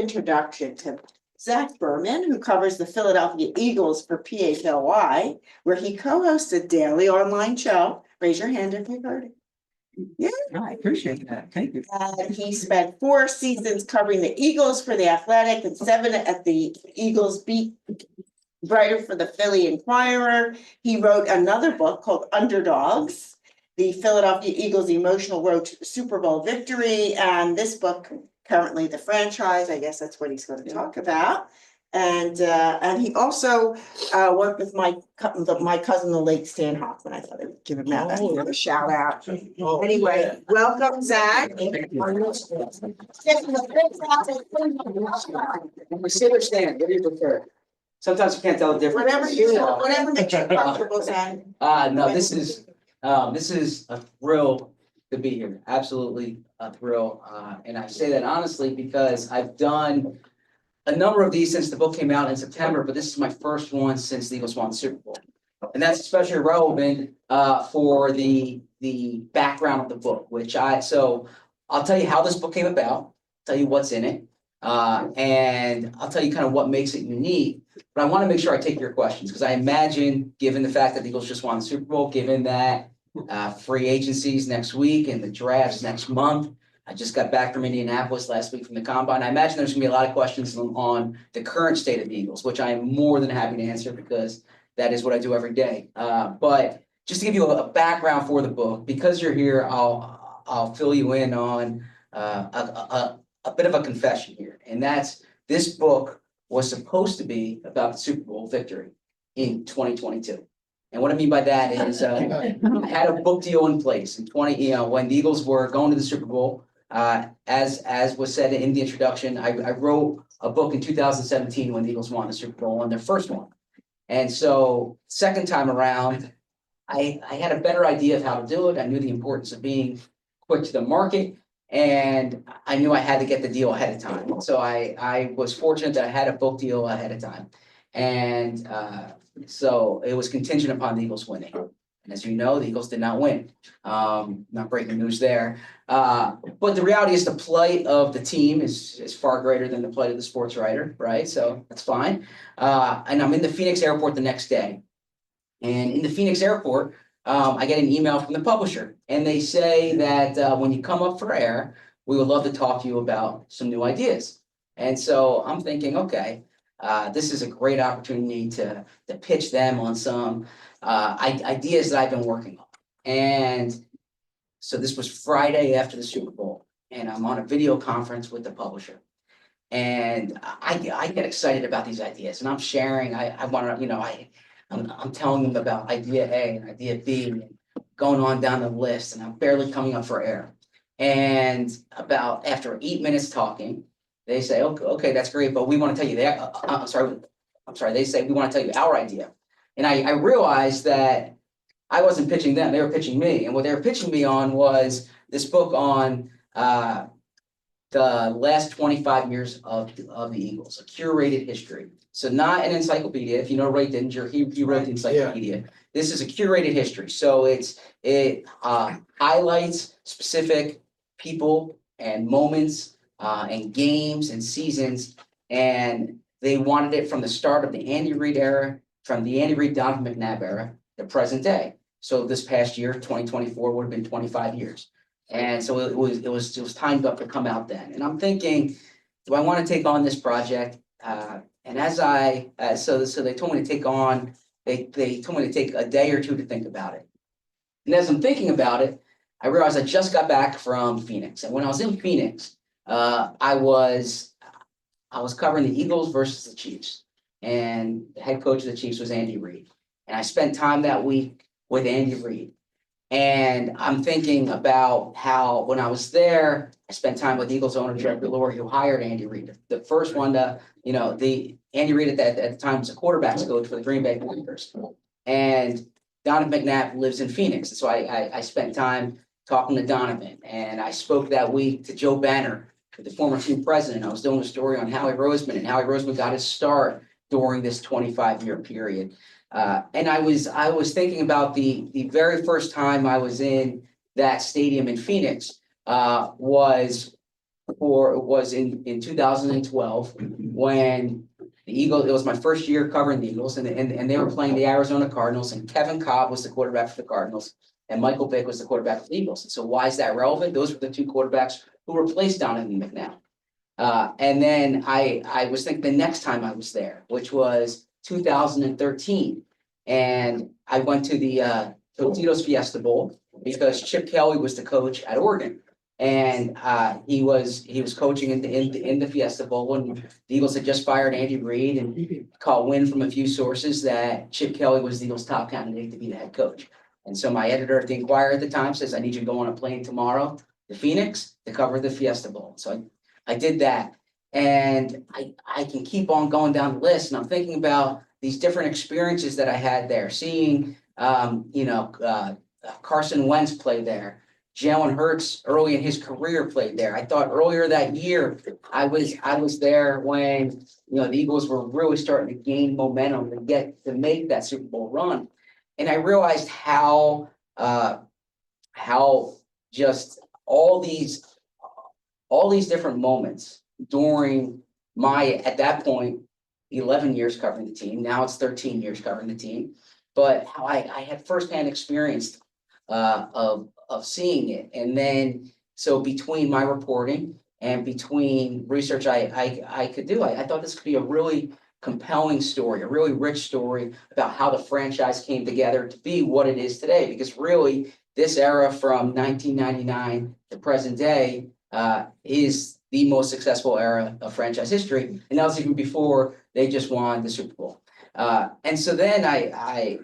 Introduction to Zach Berman, who covers the Philadelphia Eagles for PHLY, where he co-hosts a daily online show. Raise your hand if you've heard it. Yeah, I appreciate that. Thank you. and he spent 4 seasons covering the Eagles for the Athletic and 7 at the Eagles beat writer for the Philly Inquirer. He wrote another book called Underdogs, the Philadelphia Eagles emotional road to the Super Bowl victory. And this book, currently the franchise, I guess that's what he's going to talk about. And he also worked with my cousin, the late Stan Hoffman. I thought I'd give him a shout out. Anyway, welcome, Zach. Sit or stand, what do you prefer? Sometimes you can't tell the difference. Whatever makes you comfortable, Zach. No, this is a thrill to be here. Absolutely a thrill. And I say that honestly because I've done a number of these since the book came out in September, but this is my first one since the Eagles won the Super Bowl. And that's especially relevant for the background of the book, so I'll tell you how this book came about, tell you what's in it, and I'll tell you kind of what makes it unique. But I want to make sure I take your questions because I imagine, given the fact that the Eagles just won the Super Bowl, given that free agencies next week and the drafts next month, I just got back from Indianapolis last week from the Combine. I imagine there's going to be a lot of questions on the current state of the Eagles, which I am more than happy to answer because that is what I do every day. But just to give you a background for the book, because you're here, I'll fill you in on a bit of a confession here, and that's this book was supposed to be about the Super Bowl victory in 2022. And what I mean by that is I had a book deal in place in when the Eagles were going to the Super Bowl. As was said in the introduction, I wrote a book in 2017 when the Eagles won the Super Bowl, on their first one. And so second time around, I had a better idea of how to do it. I knew the importance of being quick to the market, and I knew I had to get the deal ahead of time. So I was fortunate that I had a book deal ahead of time. And so it was contingent upon the Eagles winning. And as you know, the Eagles did not win. Not breaking news there. But the reality is the plight of the team is far greater than the plight of the sports writer, right? So that's fine. And I'm in the Phoenix airport the next day. And in the Phoenix airport, I get an email from the publisher. And they say that when you come up for air, we would love to talk to you about some new ideas. And so I'm thinking, okay, this is a great opportunity to pitch them on some ideas that I've been working on. And so this was Friday after the Super Bowl, and I'm on a video conference with the publisher. And I get excited about these ideas, and I'm sharing. I want to, I'm telling them about idea A and idea B, and going on down the list, and I'm barely coming up for air. And about after 8 minutes talking, they say, okay, that's great, but we want to tell you that. I'm sorry. They say we want to tell you our idea. And I realized that I wasn't pitching them; they were pitching me. And what they were pitching me on was this book on the last 25 years of the Eagles, a curated history. So not an encyclopedia. If you know Ray Dinger, he wrote the encyclopedia. Yeah. This is a curated history. So it highlights specific people and moments and games and seasons. And they wanted it from the start of the Andy Reid era, from the Andy Reid, Donovan McNabb era, the present day. So this past year, 2024, would have been 25 years. And so it was timed up to come out then. And I'm thinking, do I want to take on this project? And so they told me to take on, they told me to take a day or two to think about it. And as I'm thinking about it, I realized I just got back from Phoenix. And when I was in Phoenix, I was covering the Eagles versus the Chiefs. And the head coach of the Chiefs was Andy Reid. And I spent time that week with Andy Reid. And I'm thinking about how when I was there, I spent time with Eagles owner Jeffrey Lurie, who hired Andy Reid. The first one to, the Andy Reid at the time was a quarterbacks coach for the Green Bay Packers. And Donovan McNabb lives in Phoenix. And so I spent time talking to Donovan. And I spoke that week to Joe Banner, the former team president. I was doing a story on Howie Roseman, and Howie Roseman got his start during this 25-year period. And I was thinking about the very first time I was in that stadium in Phoenix was was in 2012 when the Eagles, it was my first year covering the Eagles, and they were playing the Arizona Cardinals, and Kevin Cobb was the quarterback for the Cardinals, and Michael Vick was the quarterback for the Eagles. And so why is that relevant? Those were the two quarterbacks who were placed down in McNown. And then I was thinking the next time I was there, which was 2013, and I went to the Tostitos Fiesta Bowl because Chip Kelly was the coach at Oregon. And he was coaching in the Fiesta Bowl, and the Eagles had just fired Andy Reid, and caught wind from a few sources that Chip Kelly was the Eagles' top candidate to be the head coach. And so my editor at the Inquirer at the time says, I need you to go on a plane tomorrow to Phoenix to cover the Fiesta Bowl. So I did that, and I can keep on going down the list, and I'm thinking about these different experiences that I had there, seeing Carson Wentz play there. Jalen Hurts early in his career played there. I thought earlier that year I was there when the Eagles were really starting to gain momentum to make that Super Bowl run, and I realized how just all these different moments during my, at that point, 11 years covering the team. Now it's 13 years covering the team, but how I had firsthand experience of seeing it. And then, so between my reporting and between research I could do, I thought this could be a really compelling story, a really rich story about how the franchise came together to be what it is today. Because really, this era from 1999 to present day is the most successful era of franchise history. And that was even before they just won the Super Bowl. And so then I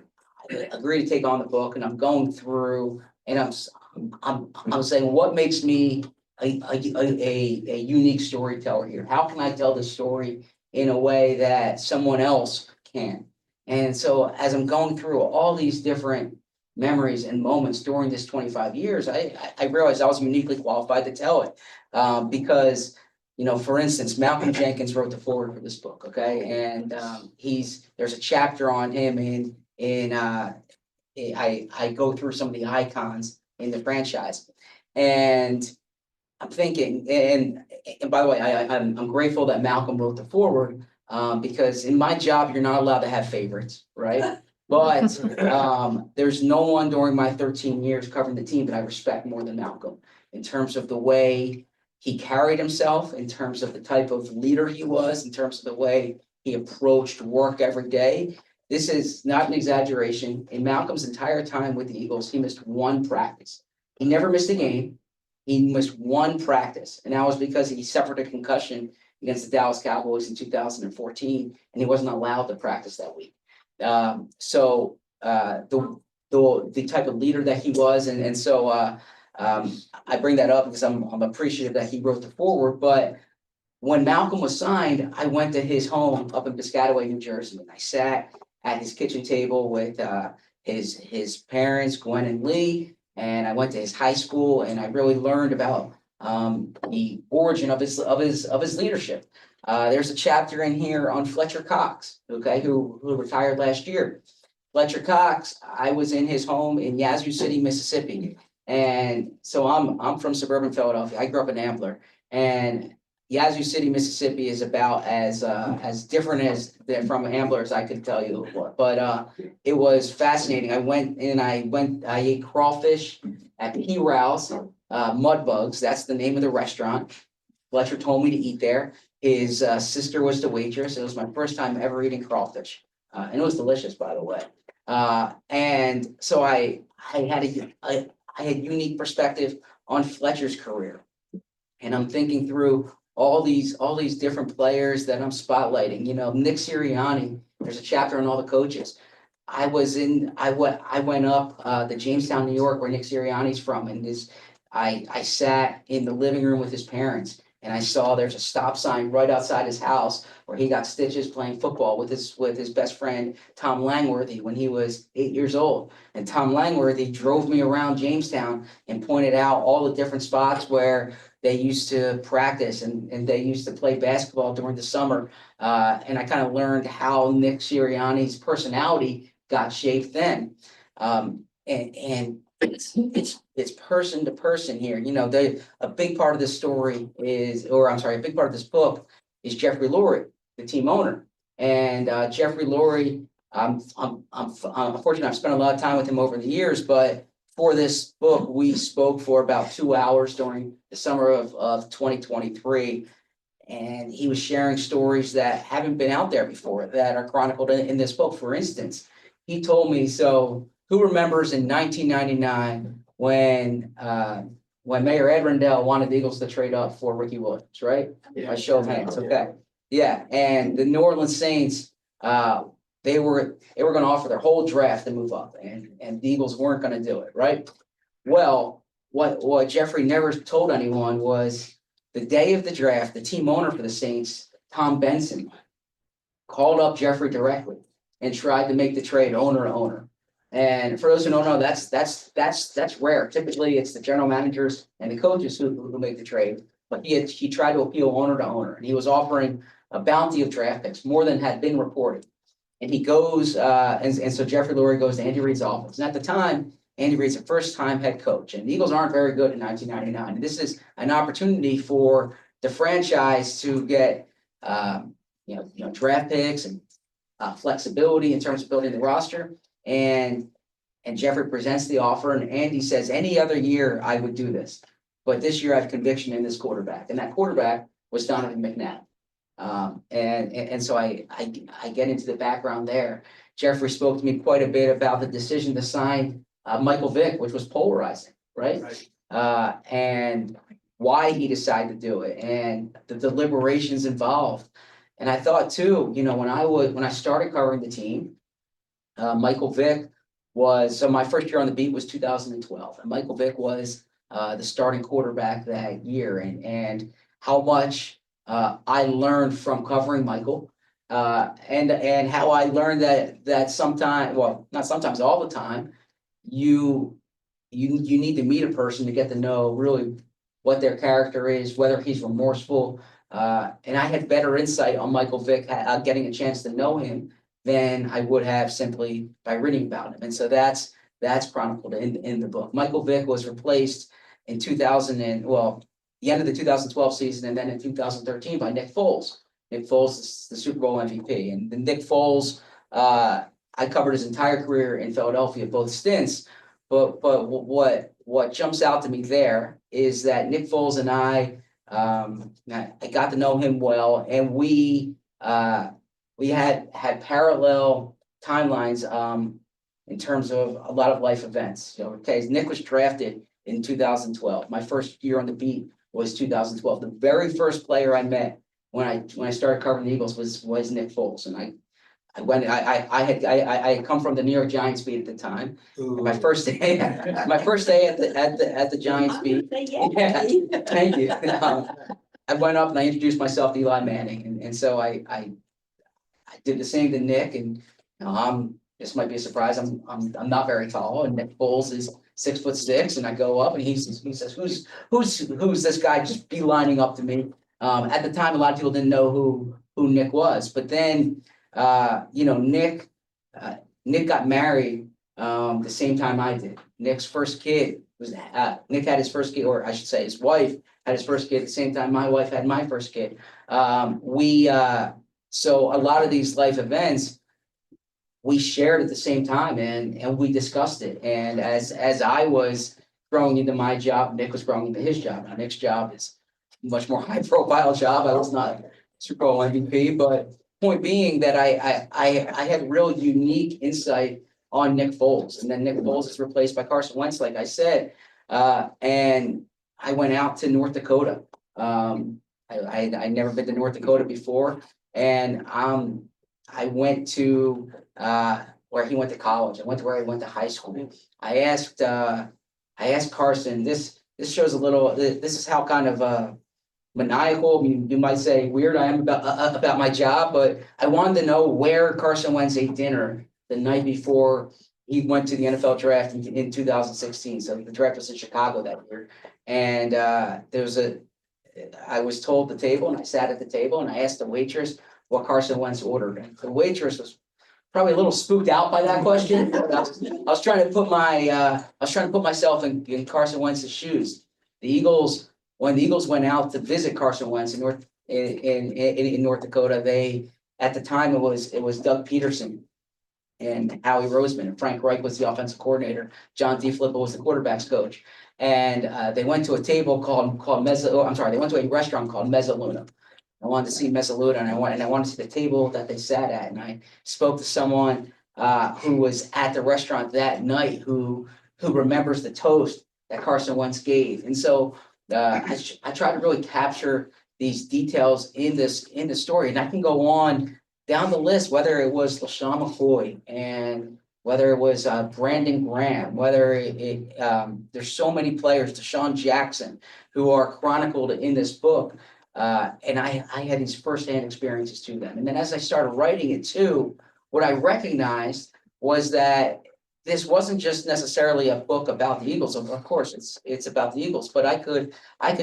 agreed to take on the book, and I'm going through, and I'm saying, what makes me a unique storyteller here? How can I tell the story in a way that someone else can? And so as I'm going through all these different memories and moments during this 25 years, I realized I was uniquely qualified to tell it. Because, for instance, Malcolm Jenkins wrote the foreword for this book, okay? And there's a chapter on him I go through some of the icons in the franchise. And I'm thinking, and by the way, I'm grateful that Malcolm wrote the foreword, because in my job, you're not allowed to have favorites, right? But there's no one during my 13 years covering the team that I respect more than Malcolm, in terms of the way he carried himself, in terms of the type of leader he was, in terms of the way he approached work every day. This is not an exaggeration. In Malcolm's entire time with the Eagles, he missed one practice. He never missed a game. He missed one practice, and that was because he suffered a concussion against the Dallas Cowboys in 2014, and he wasn't allowed to practice that week. So the type of leader that he was, and so I bring that up because I'm appreciative that he wrote the foreword. But when Malcolm was signed, I went to his home up in Piscataway, New Jersey, and I sat at his kitchen table with his parents, Gwen and Lee, and I went to his high school, and I really learned about the origin of his leadership. There's a chapter in here on Fletcher Cox, okay, who retired last year. Fletcher Cox, I was in his home in Yazoo City, Mississippi, and so I'm from suburban Philadelphia. I grew up in Ambler, and Yazoo City, Mississippi is about as different as from Ambler as I could tell you what. But it was fascinating. I ate crawfish at P. Rouse, Mud Bugs. That's the name of the restaurant. Fletcher told me to eat there. His sister was the waitress. It was my first time ever eating crawfish, and it was delicious, by the way. And so I had unique perspective on Fletcher's career, and I'm thinking through all these different players that I'm spotlighting. Nick Sirianni. There's a chapter on all the coaches. I went up to Jamestown, New York, where Nick Sirianni's from, and I sat in the living room with his parents, and I saw there's a stop sign right outside his house where he got stitches playing football with his best friend Tom Langworthy when he was 8 years old. And Tom Langworthy drove me around Jamestown and pointed out all the different spots where they used to practice and they used to play basketball during the summer. And I kind of learned how Nick Sirianni's personality got shaped then. And it's person to person here. You know, a big part of this story is, or I'm sorry, a big part of this book is Jeffrey Lurie, the team owner. And Jeffrey Lurie, I'm fortunate I've spent a lot of time with him over the years, but for this book, we spoke for about 2 hours during the summer of 2023. And he was sharing stories that haven't been out there before that are chronicled in this book. For instance, he told me, so who remembers in 1999 when Mayor Ed Rendell wanted the Eagles to trade up for Ricky Williams, right? Yeah. By show of hands, okay. Yeah, and the New Orleans Saints, they were going to offer their whole draft to move up, and the Eagles weren't going to do it, right? Well, what Jeffrey never told anyone was the day of the draft, the team owner for the Saints, Tom Benson, called up Jeffrey directly and tried to make the trade owner to owner. And for those who don't know, that's rare. Typically, it's the general managers and the coaches who make the trade. But he tried to appeal owner to owner, and he was offering a bounty of draft picks, more than had been reported. And he goes, and so Jeffrey Lurie goes to Andy Reid's office. And at the time, Andy Reid's a first-time head coach, and the Eagles aren't very good in 1999. And this is an opportunity for the franchise to get, draft picks and flexibility in terms of building the roster. And Jeffrey presents the offer, and Andy says, any other year I would do this, but this year I have conviction in this quarterback, and that quarterback was Donovan McNabb. And so I get into the background there. Jeffrey spoke to me quite a bit about the decision to sign Michael Vick, which was polarizing, right? And why he decided to do it, and the deliberations involved. And I thought too, when I started covering the team, Michael Vick was, so my first year on the beat was 2012, and Michael Vick was the starting quarterback that year, and how much I learned from covering Michael, and how I learned that sometimes, well, not sometimes, all the time, you need to meet a person to get to know really what their character is, whether he's remorseful. And I had better insight on Michael Vick getting a chance to know him than I would have simply by reading about him. And so that's chronicled in the book. Michael Vick was replaced in the end of the 2012 season, and then in 2013 by Nick Foles. Nick Foles is the Super Bowl MVP. And the Nick Foles, I covered his entire career in Philadelphia, both stints. But what jumps out to me there is that Nick Foles and I got to know him well, and we had parallel timelines in terms of a lot of life events. Nick was drafted in 2012. My first year on the beat was 2012. The very first player I met when I started covering the Eagles was Nick Foles, and I had come from the New York Giants beat at the time. My first day at the Giants beat. Yeah, thank you. I went up and I introduced myself to Eli Manning, and so I did the same to Nick, and this might be a surprise. I'm not very tall, and Nick Foles is 6'6", and I go up and he says, who's this guy just beelining up to me? At the time, a lot of people didn't know who Nick was, but then Nick got married the same time I did. Nick's first kid was Nick had his first kid, or I should say his wife had his first kid at the same time my wife had my first kid. So a lot of these life events we shared at the same time, and we discussed it. And as I was growing into my job, Nick was growing into his job. Now Nick's job is a much more high profile job. I was not Super Bowl MVP, but point being that I had real unique insight on Nick Foles, and then Nick Foles is replaced by Carson Wentz, like I said, and I went out to North Dakota. I'd never been to North Dakota before, and I went to where he went to college. I went to where he went to high school. I asked Carson. This shows a little. This is how kind of maniacal, you might say weird I am about my job, but I wanted to know where Carson Wentz ate dinner the night before he went to the NFL draft in 2016. So the draft was in Chicago that year, and I was told the table, and I sat at the table, and I asked the waitress what Carson Wentz ordered, and the waitress was probably a little spooked out by that question. I was trying to put myself in Carson Wentz's shoes. When the Eagles went out to visit Carson Wentz in North Dakota, at the time it was Doug Peterson and Howie Roseman, and Frank Reich was the offensive coordinator. John DeFilippo was the quarterback's coach. And they went to a table called they went to a restaurant called Mezzaluna. I wanted to see Mezzaluna, and I wanted to see the table that they sat at. And I spoke to someone who was at the restaurant that night who remembers the toast that Carson Wentz gave. And so I try to really capture these details in the story, and I can go on down the list, whether it was LaShawn McCoy and whether it was Brandon Graham, there's so many players, Deshaun Jackson, who are chronicled in this book. And I had these firsthand experiences to them. And then as I started writing it too, what I recognized was that this wasn't just necessarily a book about the Eagles. Of course, it's about the Eagles, but I could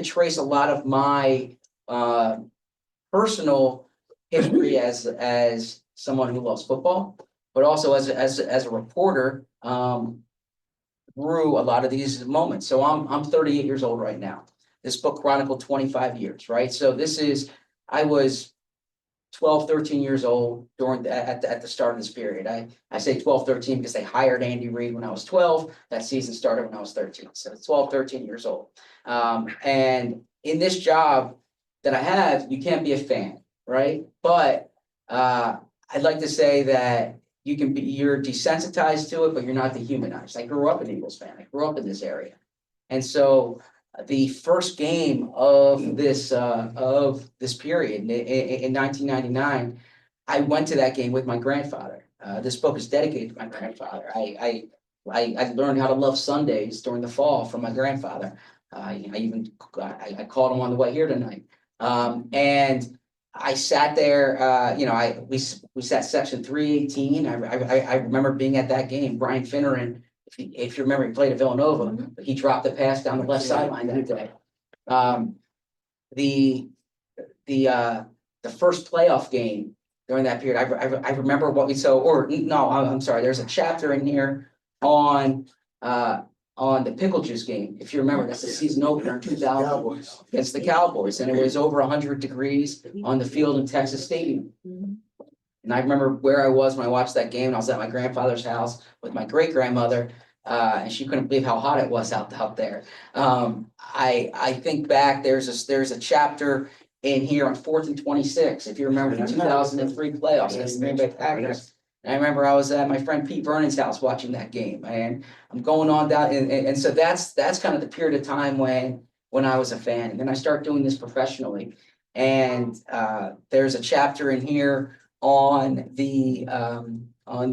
trace a lot of my personal history as someone who loves football, but also as a reporter, through a lot of these moments. So I'm 38 years old right now. This book chronicled 25 years, right? So I was 12, 13 years old at the start of this period. I say 12, 13 because they hired Andy Reid when I was 12. That season started when I was 13. So 12, 13 years old. And in this job that I have, you can't be a fan, right? But I'd like to say that you're desensitized to it, but you're not dehumanized. I grew up an Eagles fan. I grew up in this area. And so the first game of this period in 1999, I went to that game with my grandfather. This book is dedicated to my grandfather. I learned how to love Sundays during the fall from my grandfather. I called him on the way here tonight. And I sat there, we sat section 318. I remember being at that game. Brian Finneran, if you remember, he played at Villanova, but he dropped the pass down the left sideline that day. The first playoff game during that period, I remember what we saw. I'm sorry. There's a chapter in here on the pickle juice game. If you remember, that's the season opener in 2000 against the Cowboys, and it was over 100 degrees on the field in Texas Stadium. And I remember where I was when I watched that game. I was at my grandfather's house with my great grandmother, and she couldn't believe how hot it was out there. I think back. There's a chapter in here on 4th and 26. If you remember the 2003 playoffs against the Green Bay Packers. And I remember I was at my friend Pete Vernon's house watching that game, and I'm going on down, and so that's kind of the period of time when I was a fan, and then I start doing this professionally, and there's a chapter in here on the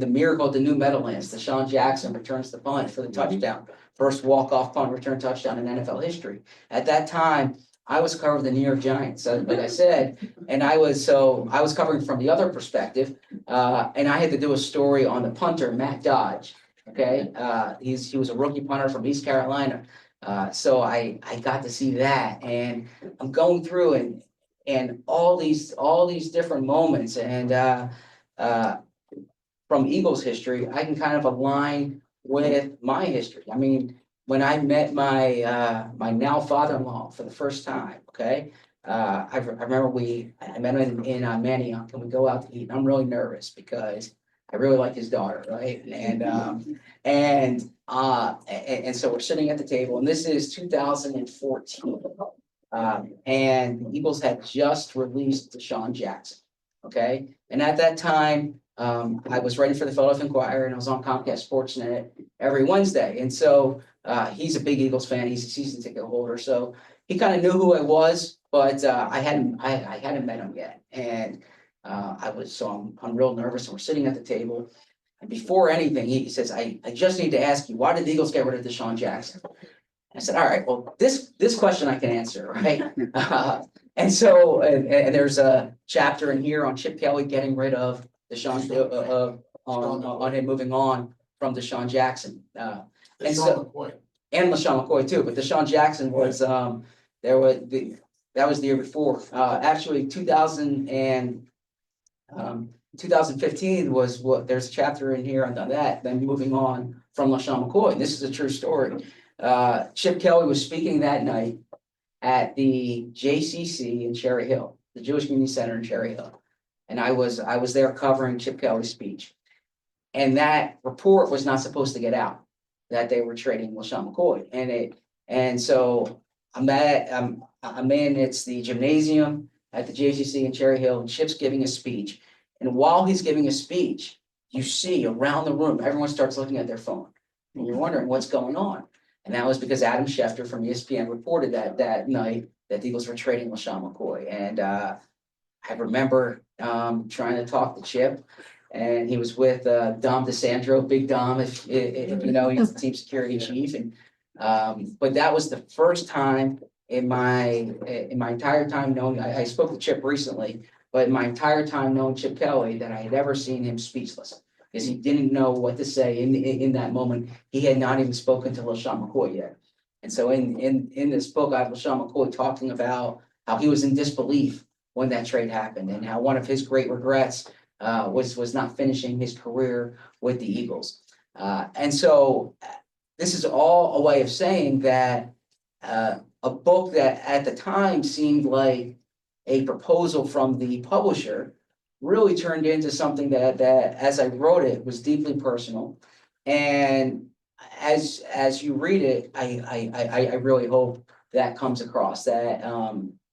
miracle at the New Meadowlands. Deshaun Jackson returns the punt for the touchdown, first walk-off punt return touchdown in NFL history. At that time, I was covering the New York Giants, like I said, and I was covering from the other perspective, and I had to do a story on the punter, Matt Dodge. Okay, he was a rookie punter from East Carolina, so I got to see that, and I'm going through and all these different moments, and from Eagles history, I can kind of align with my history. I mean, when I met my now father-in-law for the first time, okay, I remember I met him in Manioc, and we go out to eat. And I'm really nervous because I really like his daughter, right? And so we're sitting at the table, and this is 2014, and the Eagles had just released Deshaun Jackson, okay, and at that time. I was writing for the Philadelphia Inquirer, and I was on Comcast Sportsnet every Wednesday. And so he's a big Eagles fan. He's a season ticket holder. So he kind of knew who I was, but I hadn't met him yet. And I'm real nervous, and we're sitting at the table. And before anything, he says, I just need to ask you, why did the Eagles get rid of Deshaun Jackson? I said, all right, well, this question I can answer, right? And so and there's a chapter in here on Chip Kelly getting rid of Deshaun on him moving on from Deshaun Jackson. And LaShawn McCoy too, but Deshaun Jackson was that was the year before. Actually 2000 and 2015 was what, there's a chapter in here on that, then moving on from LaShawn McCoy. This is a true story. Chip Kelly was speaking that night at the JCC in Cherry Hill, the Jewish Community Center in Cherry Hill. And I was there covering Chip Kelly's speech. And that report was not supposed to get out, that they were trading LaShawn McCoy. And so I'm in, it's the gymnasium at the JCC in Cherry Hill, and Chip's giving a speech. And while he's giving a speech, you see around the room, everyone starts looking at their phone. And you're wondering what's going on. And that was because Adam Schefter from ESPN reported that night that the Eagles were trading LaShawn McCoy. And I remember trying to talk to Chip, and he was with Dom DeSandro, Big Dom, if you know, he's the team security chief. And but that was the first time in my entire time knowing, I spoke to Chip recently, but in my entire time knowing Chip Kelly, that I had ever seen him speechless, because he didn't know what to say in that moment. He had not even spoken to LaShawn McCoy yet. And so in this book, I have LaShawn McCoy talking about how he was in disbelief when that trade happened, and how one of his great regrets was not finishing his career with the Eagles. And so this is all a way of saying that a book that at the time seemed like a proposal from the publisher really turned into something that as I wrote it was deeply personal. And as you read it, I really hope that comes across, that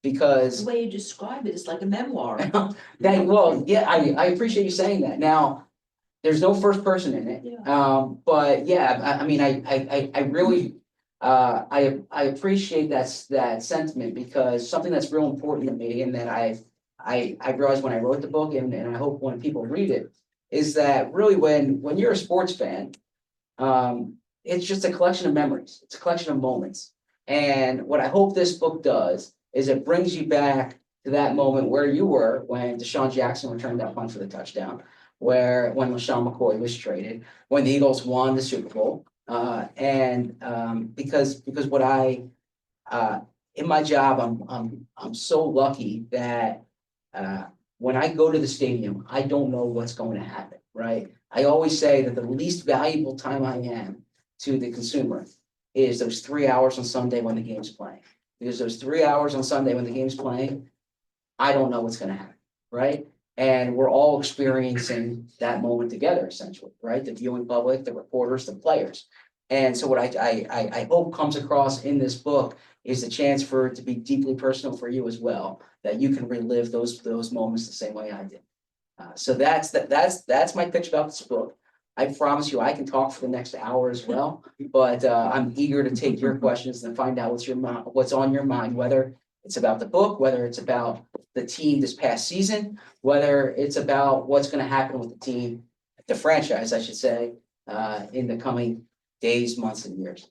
because The way you describe it is like a memoir. well, yeah, I appreciate you saying that. Now, there's no first person in it. Yeah. But yeah, I mean, I really I appreciate that sentiment, because something that's real important to me, and that I realized when I wrote the book, and I hope when people read it, is that really when you're a sports fan, it's just a collection of memories. It's a collection of moments. And what I hope this book does is it brings you back to that moment where you were when Deshaun Jackson returned that punt for the touchdown, when LaShawn McCoy was traded, when the Eagles won the Super Bowl. Because what in my job, I'm so lucky that when I go to the stadium, I don't know what's going to happen, right? I always say that the least valuable time I am to the consumer is those 3 hours on Sunday when the game's playing. Because those 3 hours on Sunday when the game's playing, I don't know what's going to happen, right? And we're all experiencing that moment together, essentially, right? The viewing public, the reporters, the players. And so what I hope comes across in this book is the chance for it to be deeply personal for you as well, that you can relive those moments the same way I did. So that's my pitch about this book. I promise you I can talk for the next hour as well, but I'm eager to take your questions and find out what's on your mind, whether it's about the book, whether it's about the team this past season, whether it's about what's going to happen with the team, the franchise, I should say, in the coming days, months, and years.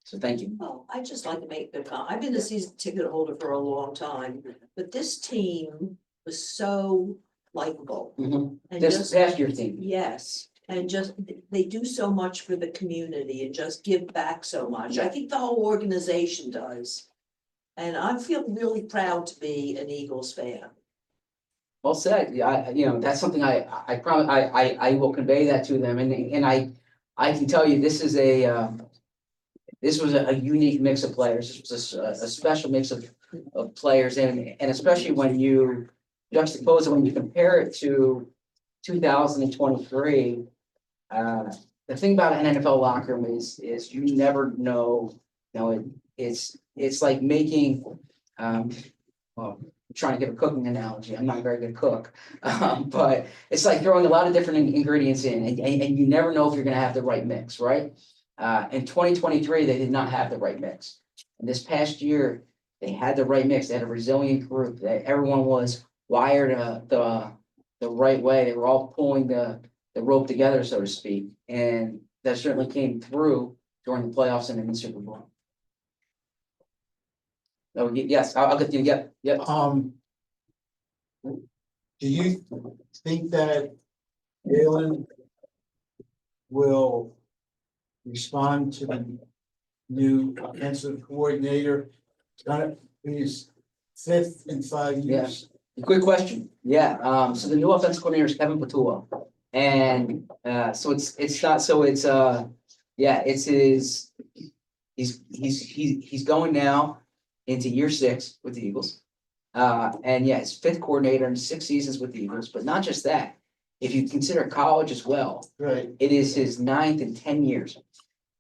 So thank you. Oh, I'd just like to make the comment. I've been a season ticket holder for a long time, but this team was so likable. And This just, past year team. yes, and just, they do so much for the community and just give back so much. I think the whole organization does. And I feel really proud to be an Eagles fan. Well said. Yeah, that's something I promise I will convey that to them, and I can tell you this was a unique mix of players. This was a special mix of players, and especially when you juxtapose it, when you compare it to 2023. The thing about an NFL locker room is you never know. It's like making well, I'm trying to give a cooking analogy. I'm not a very good cook, but it's like throwing a lot of different ingredients in, and you never know if you're going to have the right mix, right? In 2023, they did not have the right mix. And this past year, they had the right mix. They had a resilient group. Everyone was wired the right way. They were all pulling the rope together, so to speak. And that certainly came through during the playoffs and in the Super Bowl. Oh, yes, I'll get you. Yep. Do you think that Galen will respond to the new offensive coordinator? He's fifth in 5 years. Quick question. Yeah, so the new offensive coordinator is Kevin Patua. And so it's not, so it's yeah, it's his, he's going now into year 6 with the Eagles. And yeah, his 5th coordinator in 6 seasons with the Eagles, but not just that. If you consider college as well, Right. it is his 9th in 10 years.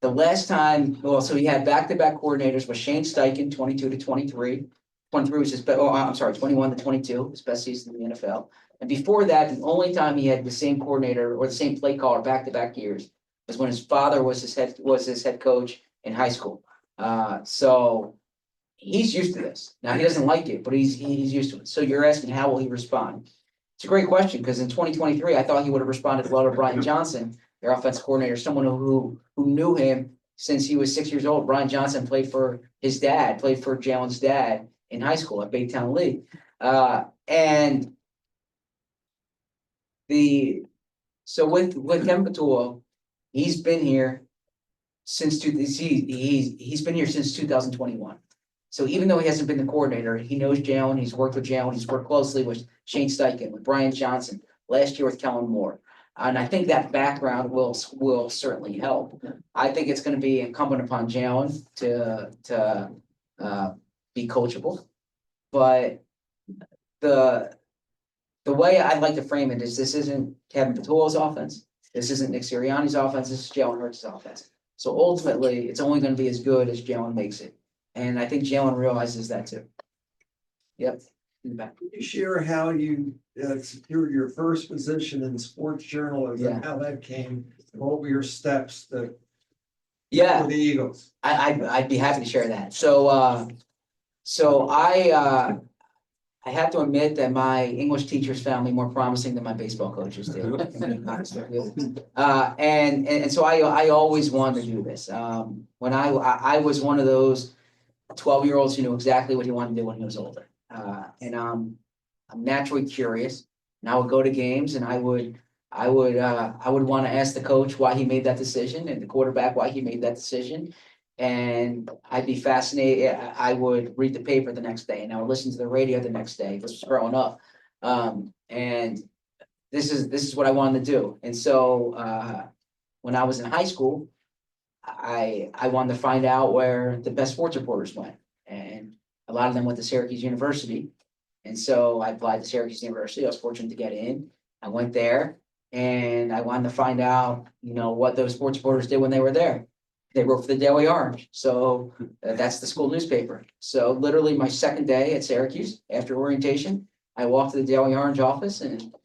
The last time, well, so he had back-to-back coordinators with Shane Steichen, 22 to 23. 23 was his, I'm sorry, 21 to 22, his best season in the NFL. And before that, the only time he had the same coordinator or the same play caller back-to-back years was when his father was his head coach in high school. So he's used to this. Now, he doesn't like it, but he's used to it. So you're asking, how will he respond? It's a great question, because in 2023, I thought he would have responded well to Brian Johnson, their offensive coordinator, someone who knew him since he was 6 years old. Brian Johnson played for his dad, played for Jalen's dad in high school at Baytown League. And so with Kevin Patua, he's been here since he's been here since 2021. So even though he hasn't been the coordinator, he knows Jalen, he's worked with Jalen, he's worked closely with Shane Steichen, with Brian Johnson, last year with Kellen Moore. And I think that background will certainly help. I think it's going to be incumbent upon Jalen to be coachable. But the way I'd like to frame it is, this isn't Kevin Patua's offense. This isn't Nick Sirianni's offense. This is Jalen Hurts' offense. So ultimately, it's only going to be as good as Jalen makes it. And I think Jalen realizes that too. Yep. In the back. Can you share how you secured your first position in sports journalism, Yeah. how that came, and what were your steps for Yeah, the Eagles? I'd be happy to share that. So I have to admit that my English teachers found me more promising than my baseball coaches did. And so I always wanted to do this. When I was one of those 12-year-olds who knew exactly what he wanted to do when he was older. And I'm naturally curious, and I would go to games, and I would want to ask the coach why he made that decision, and the quarterback why he made that decision. And I'd be fascinated. I would read the paper the next day, and I would listen to the radio the next day. This was growing up. And this is what I wanted to do. And so when I was in high school, I wanted to find out where the best sports reporters went. And a lot of them went to Syracuse University. And so I applied to Syracuse University. I was fortunate to get in. I went there, and I wanted to find out, what those sports reporters did when they were there. They wrote for the Daily Orange. So that's the school newspaper. So literally my second day at Syracuse, after orientation, I walked to the Daily Orange office and I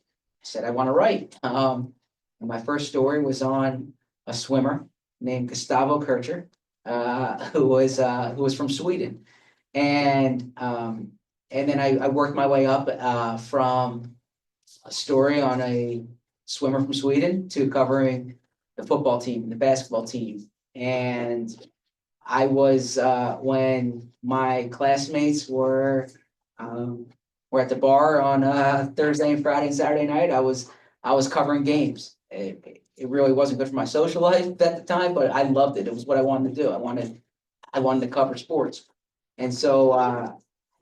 said, I want to write. And my first story was on a swimmer named Gustavo Kircher, who was from Sweden. And then I worked my way up from a story on a swimmer from Sweden to covering the football team, the basketball team. And I was when my classmates were at the bar on Thursday and Friday and Saturday night, I was covering games. It really wasn't good for my social life at the time, but I loved it. It was what I wanted to do. I wanted to cover sports. And so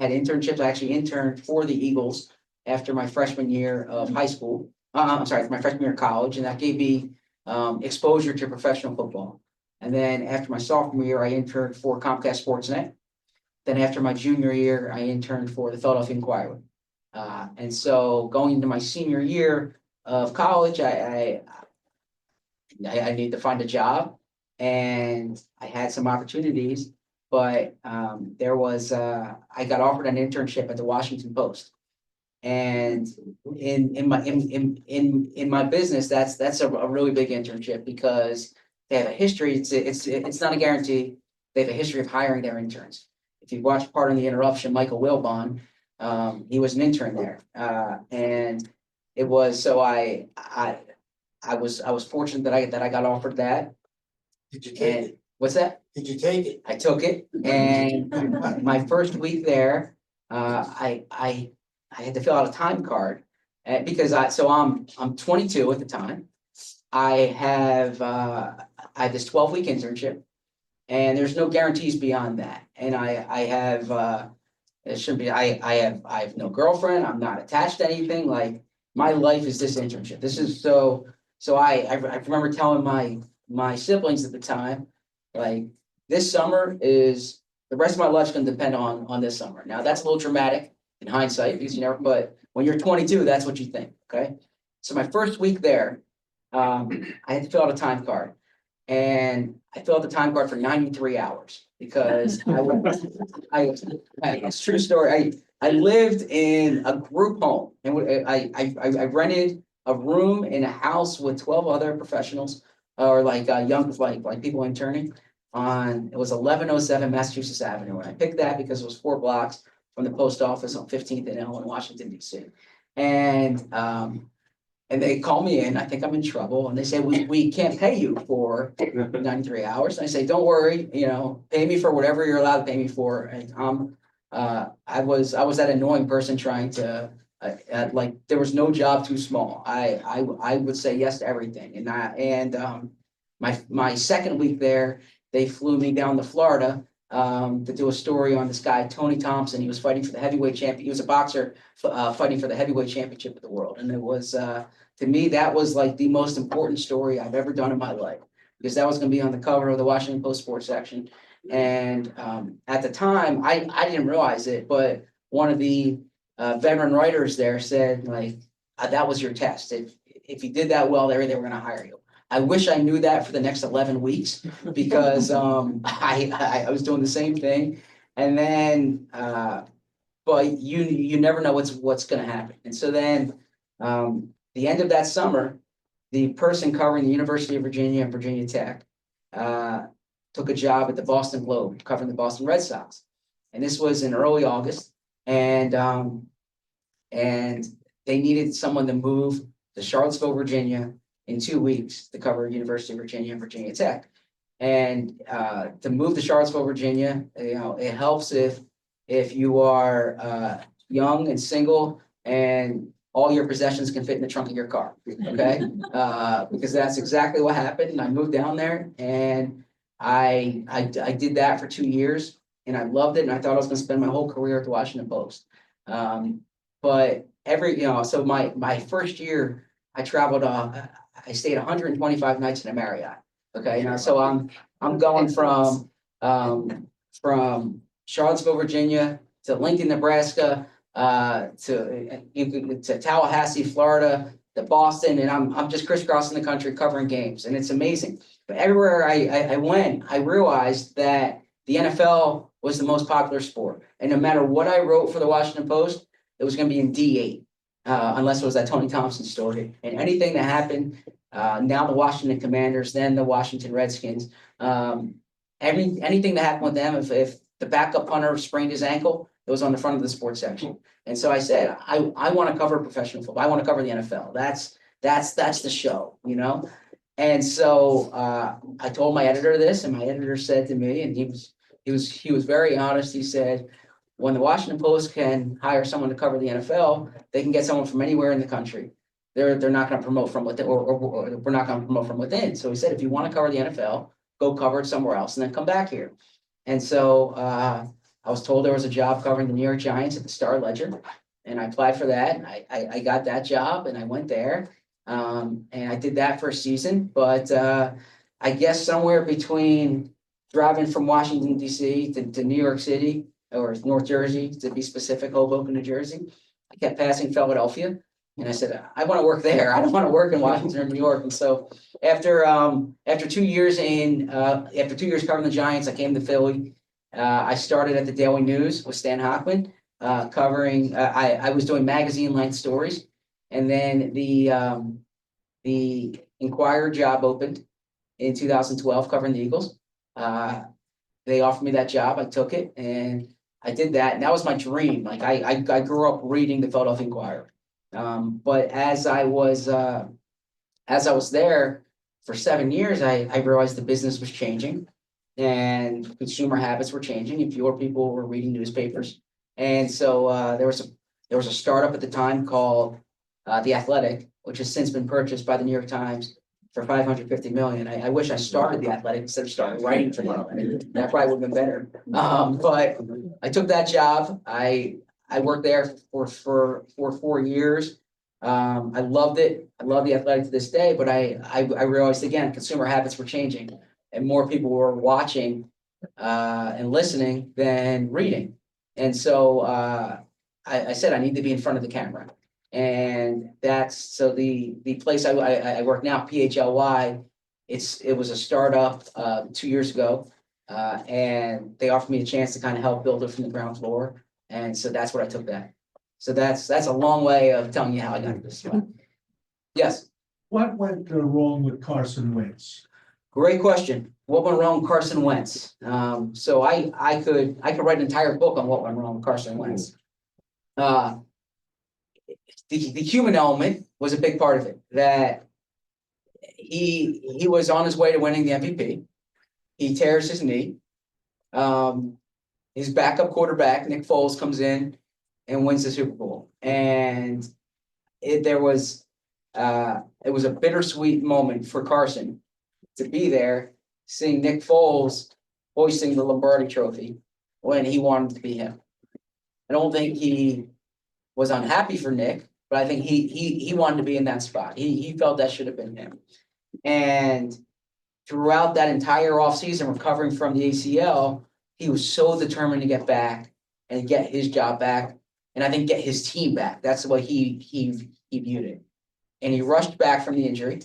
had internships. I actually interned for the Eagles after my freshman year of high school. I'm sorry, my freshman year of college, and that gave me exposure to professional football. And then after my sophomore year, I interned for Comcast Sportsnet. Then after my junior year, I interned for the Philadelphia Inquirer. And so going into my senior year of college, I needed to find a job, and I had some opportunities, but there was I got offered an internship at the Washington Post. And in my business, that's a really big internship, because they have a history. It's not a guarantee. They have a history of hiring their interns. If you watch Pardon the Interruption, Michael Wilbon, he was an intern there, and it was so I was fortunate that I got offered that. Did you take And it? what's that? Did you take it? I took it, and my first week there, I had to fill out a time card, because I'm 22 at the time. I have this 12-week internship, and there's no guarantees beyond that. And I have It shouldn't be, I have no girlfriend, I'm not attached to anything, like, my life is this internship. This is so I remember telling my siblings at the time, like, this summer is, the rest of my life's gonna depend on this summer. Now, that's a little dramatic in hindsight, because you never, but when you're 22, that's what you think, okay? So my first week there, I had to fill out a time card. And I filled out the time card for 93 hours because it's a true story. I lived in a group home and I rented a room in a house with 12 other professionals or like young, like people interning it was 1107 Massachusetts Avenue. And I picked that because it was 4 blocks from the post office on 15th and L in Washington, DC. And they call me in, I think I'm in trouble, and they say, we can't pay you for 93 hours. And I say, don't worry, pay me for whatever you're allowed to pay me for. And I was that annoying person trying to, like, there was no job too small. I would say yes to everything. My second week there, they flew me down to Florida to do a story on this guy, Tony Thompson. He was fighting for the heavyweight champion. He was a boxer fighting for the heavyweight championship of the world. And it was, to me, that was like the most important story I've ever done in my life, because that was going to be on the cover of the Washington Post sports section. And at the time, I didn't realize it, but one of the veteran writers there said, like, that was your test. If you did that well, they were going to hire you. I wish I knew that for the next 11 weeks because I was doing the same thing. And then, but you never know what's going to happen. And so then, the end of that summer, the person covering the University of Virginia and Virginia Tech took a job at the Boston Globe covering the Boston Red Sox. And this was in early August. And they needed someone to move to Charlottesville, Virginia in 2 weeks to cover University of Virginia and Virginia Tech. And to move to Charlottesville, Virginia, it helps if you are young and single and all your possessions can fit in the trunk of your car, okay? Because that's exactly what happened. And I moved down there and I did that for 2 years and I loved it. And I thought I was gonna spend my whole career at the Washington Post. But so my first year, I traveled, I stayed 125 nights in a Marriott, okay? So I'm going from Charlottesville, Virginia to Lincoln, Nebraska, to Tallahassee, Florida, to Boston, and I'm just crisscrossing the country covering games, and it's amazing. But everywhere I went, I realized that the NFL was the most popular sport, and no matter what I wrote for the Washington Post, it was going to be in D8, unless it was that Tony Thompson story. And anything that happened, now the Washington Commanders, then the Washington Redskins, anything that happened with them, if the backup punter sprained his ankle, it was on the front of the sports section. And so I said, I want to cover professional football. I want to cover the NFL. That's the show, And so I told my editor this, and my editor said to me, and he was very honest. He said, when the Washington Post can hire someone to cover the NFL, they can get someone from anywhere in the country. They're not going to promote from within, or we're not going to promote from within. So he said, if you want to cover the NFL, go cover it somewhere else, and then come back here. And so I was told there was a job covering the New York Giants at the Star Ledger, and I applied for that. And I got that job, and I went there, and I did that for a season. But I guess somewhere between driving from Washington, D.C. to New York City, or North Jersey, to be specific, Hoboken, New Jersey, I kept passing Philadelphia. And I said, I want to work there. I don't want to work in Washington or New York. And so after 2 years covering the Giants, I came to Philly. I started at the Daily News with Stan Hochman, covering. I was doing magazine length stories, and then the Inquirer job opened in 2012, covering the Eagles. They offered me that job. I took it, and I did that. And that was my dream. Like I grew up reading the Philadelphia Inquirer. But as I was there for 7 years, I realized the business was changing and consumer habits were changing and fewer people were reading newspapers. And so there was a startup at the time called The Athletic, which has since been purchased by the New York Times, for 550 million. I wish I started the Athletic instead of starting writing tomorrow. That probably would have been better. But I took that job. I worked there for 4 years. I loved it. I love the Athletic to this day, but I realized again, consumer habits were changing and more people were watching and listening than reading. And so I said I need to be in front of the camera. And that's so the place I work now, PHLY, it was a startup 2 years ago. And they offered me a chance to kind of help build it from the ground floor. And so that's what I took that. So that's a long way of telling you how I got to this spot. Yes, What went wrong with Carson Wentz? great question. What went wrong with Carson Wentz? So I could write an entire book on what went wrong with Carson Wentz. The human element was a big part of it, that he was on his way to winning the MVP. He tears his knee. His backup quarterback, Nick Foles, comes in and wins the Super Bowl. And it was a bittersweet moment for Carson to be there, seeing Nick Foles hoisting the Lombardi trophy when he wanted to be him. I don't think he was unhappy for Nick, but I think he wanted to be in that spot. He felt that should have been him. And throughout that entire offseason, recovering from the ACL, he was so determined to get back and get his job back, and I think get his team back. That's the way he viewed it. And he rushed back from the injury,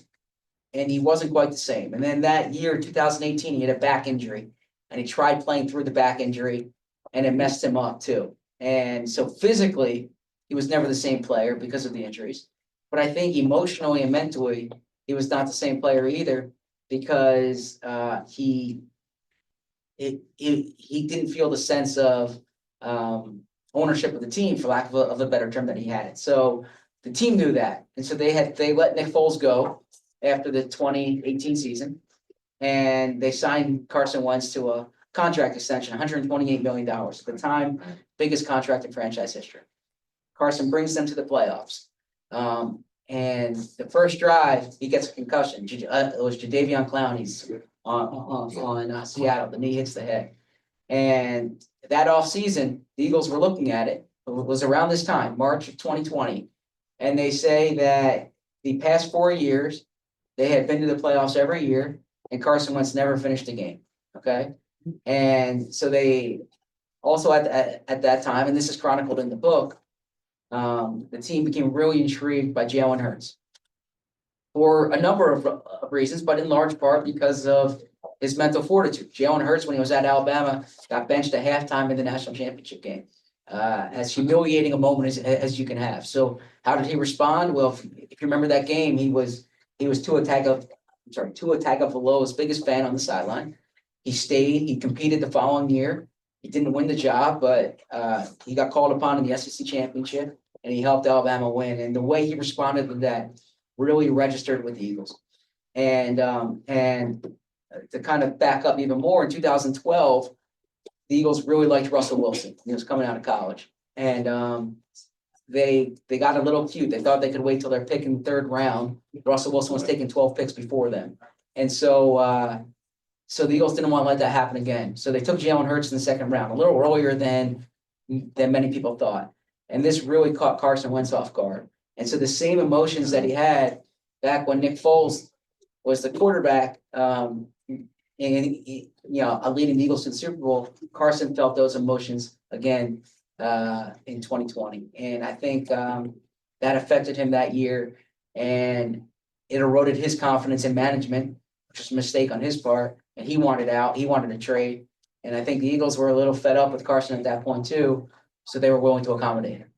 and he wasn't quite the same. And then that year, 2018, he had a back injury, and he tried playing through the back injury, and it messed him up too. And so physically, he was never the same player because of the injuries. But I think emotionally and mentally, he was not the same player either, because he didn't feel the sense of ownership of the team, for lack of a better term, that he had it. So the team knew that, and so they let Nick Foles go after the 2018 season, and they signed Carson Wentz to a contract extension, $128 million at the time, biggest contract in franchise history. Carson brings them to the playoffs. And the first drive, he gets a concussion. It was Jadeveon Clowney's on Seattle. The knee hits the head. And that offseason, the Eagles were looking at it. It was around this time, March of 2020. And they say that the past 4 years, they had been to the playoffs every year, and Carson Wentz never finished a game. Okay. And so they also at that time, and this is chronicled in the book, the team became really intrigued by Jalen Hurts for a number of reasons, but in large part because of his mental fortitude. Jalen Hurts, when he was at Alabama, got benched at halftime in the national championship game. As humiliating a moment as you can have. So how did he respond? Well, if you remember that game, he was Tua Tagovailoa's biggest fan on the sideline. He stayed. He competed the following year. He didn't win the job, but he got called upon in the SEC championship, and he helped Alabama win. And the way he responded to that really registered with the Eagles. And to kind of back up even more, in 2012, the Eagles really liked Russell Wilson. He was coming out of college, and they got a little cute. They thought they could wait till their pick in the third round. Russell Wilson was taking 12 picks before them, and so the Eagles didn't want to let that happen again. So they took Jalen Hurts in the second round, a little earlier than many people thought. And this really caught Carson Wentz off guard. And so the same emotions that he had back when Nick Foles was the quarterback, and leading the Eagles to the Super Bowl, Carson felt those emotions again in 2020. And I think that affected him that year, and it eroded his confidence in management, which was a mistake on his part. And he wanted out. He wanted to trade. And I think the Eagles were a little fed up with Carson at that point too, so they were willing to accommodate him.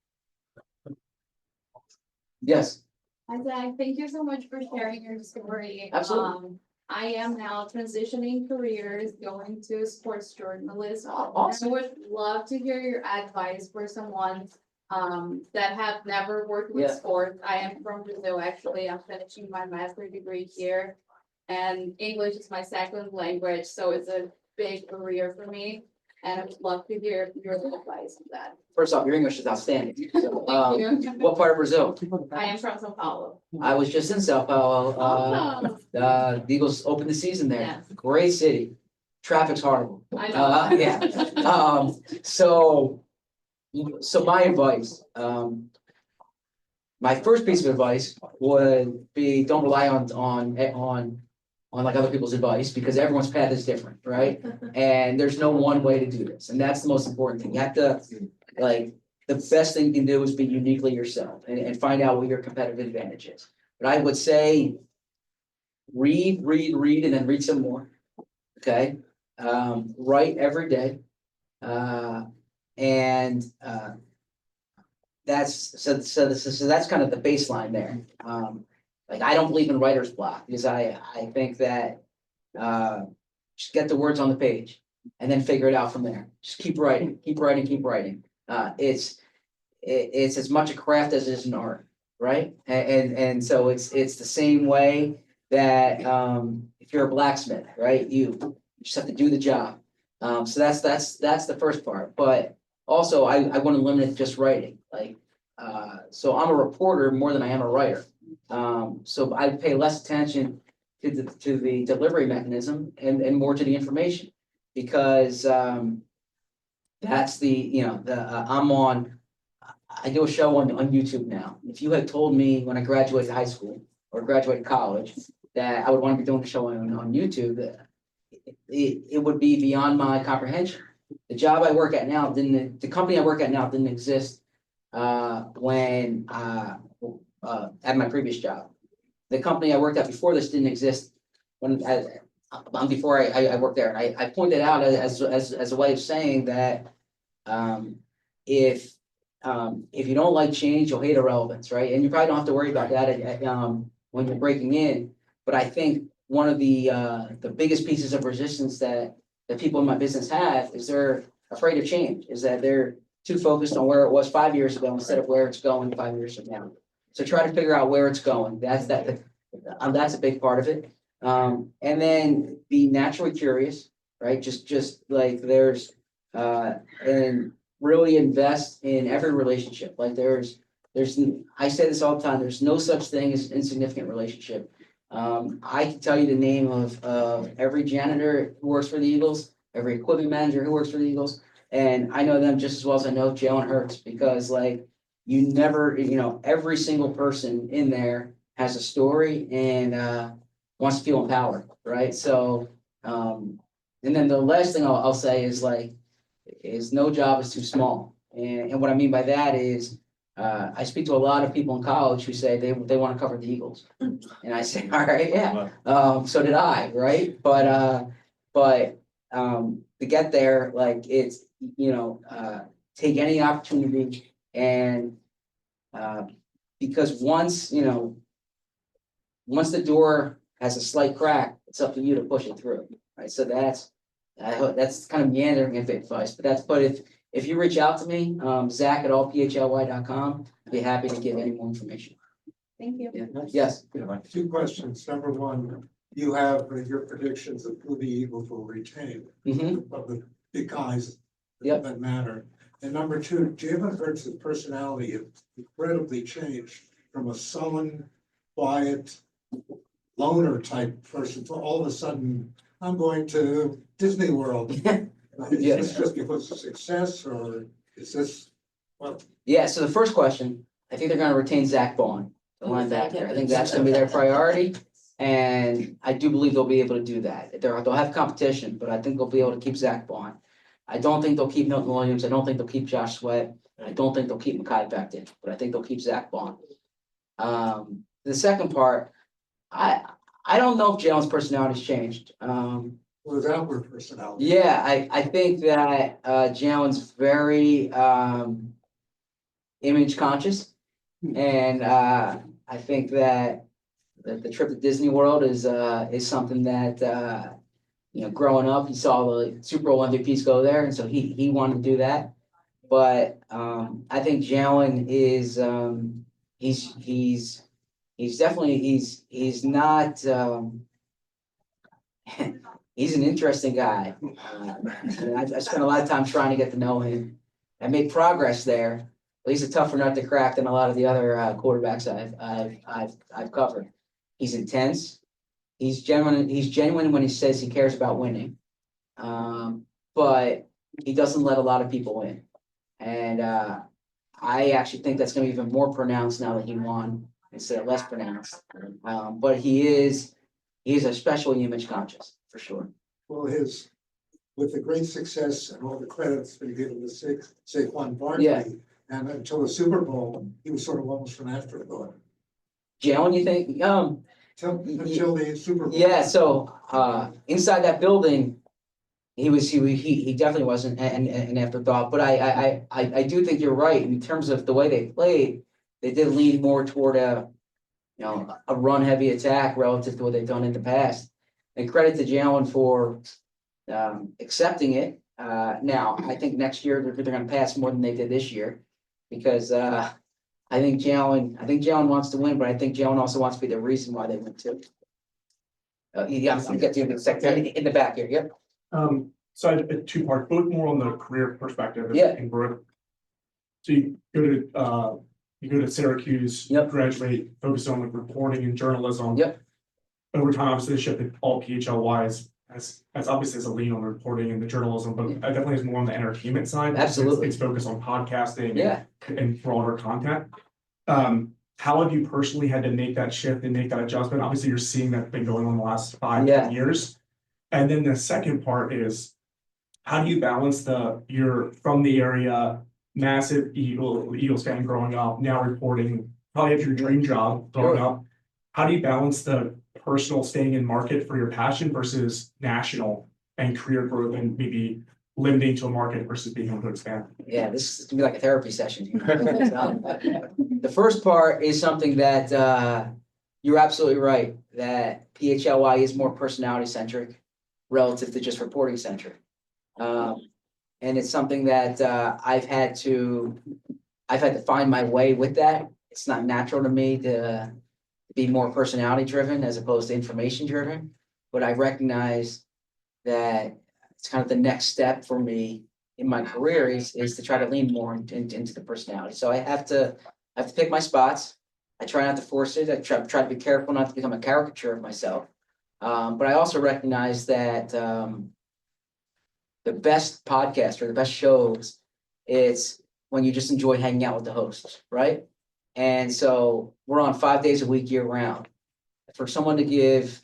Yes. Hi, Zach. Thank you so much for sharing your story. Absolutely. I am now transitioning careers, going to sports journalism. Awesome. I would love to hear your advice for someone that have never worked with Yeah. sports. I am from Brazil, actually. I'm finishing my master's degree here, and English is my second language, so it's a big career for me. and I would love to hear your advice on that. First off, your English is outstanding. So, Thank you. what part of Brazil? I am from São Paulo. I was just in Sao Paulo. Awesome. The Eagles opened the season there. Yes. Great city. Traffic's horrible. I know. Yeah. So my advice, my first piece of advice would be don't rely on like other people's advice because everyone's path is different, right? And there's no one way to do this, and that's the most important thing. You have to, like, the best thing you can do is be uniquely yourself and find out what your competitive advantage is. But I would say read, and then read some more. Okay, write every day. And that's that's kind of the baseline there. Like I don't believe in writer's block because I think that just get the words on the page and then figure it out from there. Just keep writing. It's as much a craft as it is an art, right? And so it's the same way that if you're a blacksmith, right? You just have to do the job. So that's the first part. But also I want to limit it to just writing. Like so I'm a reporter more than I am a writer. So I pay less attention to the delivery mechanism and more to the information because that's the I do a show on YouTube now. If you had told me when I graduated high school or graduated college that I would want to be doing a show on YouTube, it would be beyond my comprehension. The job I work at now the company I work at now didn't exist when at my previous job. The company I worked at before this didn't exist before I worked there. And I pointed out as a way of saying that if you don't like change, you'll hate irrelevance, right? And you probably don't have to worry about that when you're breaking in. But I think one of the biggest pieces of resistance that people in my business have is they're afraid of change, is that they're too focused on where it was 5 years ago instead of where it's going 5 years from now. So try to figure out where it's going. That's a big part of it. And then be naturally curious, right? Just like there's and really invest in every relationship. Like I say this all the time, there's no such thing as insignificant relationship. I can tell you the name of every janitor who works for the Eagles, every equipment manager who works for the Eagles, and I know them just as well as I know Jalen Hurts because like you never, every single person in there has a story and wants to feel empowered, right? So, and then the last thing I'll say is no job is too small, and what I mean by that is. I speak to a lot of people in college who say they want to cover the Eagles. And I say, all right, yeah. So did I, right? But to get there, like it's, take any opportunity and because once the door has a slight crack, it's up to you to push it through, right? So I hope that's kind of meandering advice, but if you reach out to me, Zach at allphly.com, I'd be happy to give any more information. Thank you. Yeah. Yes. Two questions. Number one, you have your predictions of who the Eagles will retain Mm-hmm. of the big guys Yep. that matter. And number two, Jalen Hurts' personality has incredibly changed from a sullen, quiet, loner type person to all of a sudden, I'm going to Disney World. Is Yes. this just because of success or is this, well, Yeah, so the first question, I think they're gonna retain Zach Bond, the linebacker. I think that's gonna be their priority. And I do believe they'll be able to do that. They'll have competition, but I think they'll be able to keep Zach Bond. I don't think they'll keep Milton Williams. I don't think they'll keep Josh Sweat. I don't think they'll keep Mekhi Becton, but I think they'll keep Zach Bond. The second part, I don't know if Jalen's personality's changed. what is outward personality? Yeah, I think that Jalen's very image conscious. And I think that the trip to Disney World is something that growing up, he saw the Super Bowl MVPs go there, and so he wanted to do that. But I think Jalen is he's definitely he's not He's an interesting guy. And I spent a lot of time trying to get to know him. I made progress there. But he's a tougher nut to crack than a lot of the other quarterbacks I've covered. He's intense. He's genuine when he says he cares about winning. But he doesn't let a lot of people in. And I actually think that's going to be even more pronounced now that he won instead of less pronounced. But he is a special image conscious for sure. Well, with the great success and all the credits been given to Saquon Yeah. Barkley, and until the Super Bowl, he was sort of almost an afterthought. Jalen, you think? Until the Super Bowl. Yeah. So inside that building, he definitely wasn't an afterthought. But I do think you're right in terms of the way they played. They did lean more toward a run heavy attack relative to what they've done in the past. And credit to Jalen for accepting it. Now, I think next year they're going to pass more than they did this year, because I think Jalen wants to win, but I think Jalen also wants to be the reason why they win too. Yeah, I'll get to you in a second. In the back here. Yep. So I had a two-part, both more on the career perspective. Yeah. And growth. So you go to Syracuse, Yep. graduate, focus on like reporting and journalism. Yep. Over time, obviously, the shifted all PHLY as obviously as a lean on the reporting and the journalism, but I definitely is more on the entertainment side. Absolutely. It's focused on podcasting. Yeah. And broader content. How have you personally had to make that shift and make that adjustment? Obviously, you're seeing that's been going on the last 5 Yeah. years. And then the second part is, how do you balance you're from the area, massive Eagles fan growing up, now reporting, probably have your dream job growing Sure. up. How do you balance the personal staying in market for your passion versus national and career growth, and maybe limiting to a market versus being able to expand? Yeah, this is gonna be like a therapy session here. The first part is something that you're absolutely right, that PHLY is more personality centric relative to just reporting centric. And it's something that I've had to find my way with that. It's not natural to me to be more personality driven as opposed to information driven, but I recognize that it's kind of the next step for me in my career is to try to lean more into the personality. So I have to pick my spots. I try not to force it. I try to be careful not to become a caricature of myself. But I also recognize that the best podcast or the best shows, it's when you just enjoy hanging out with the hosts, right? And so we're on 5 days a week year round. For someone to give,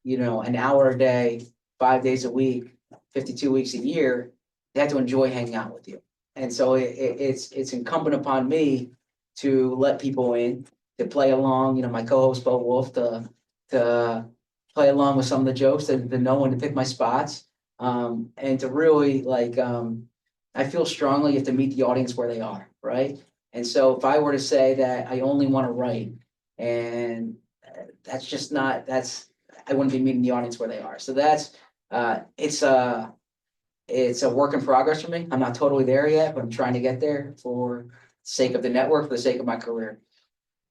an hour a day, 5 days a week, 52 weeks a year, they have to enjoy hanging out with you. And so it's incumbent upon me to let people in, to play along, my co-host Bo Wolf, to play along with some of the jokes, to know when to pick my spots. And to really I feel strongly you have to meet the audience where they are, right? And so if I were to say that I only want to write, and that's just not, I wouldn't be meeting the audience where they are. So that's, it's a work in progress for me. I'm not totally there yet, but I'm trying to get there for the sake of the network, for the sake of my career.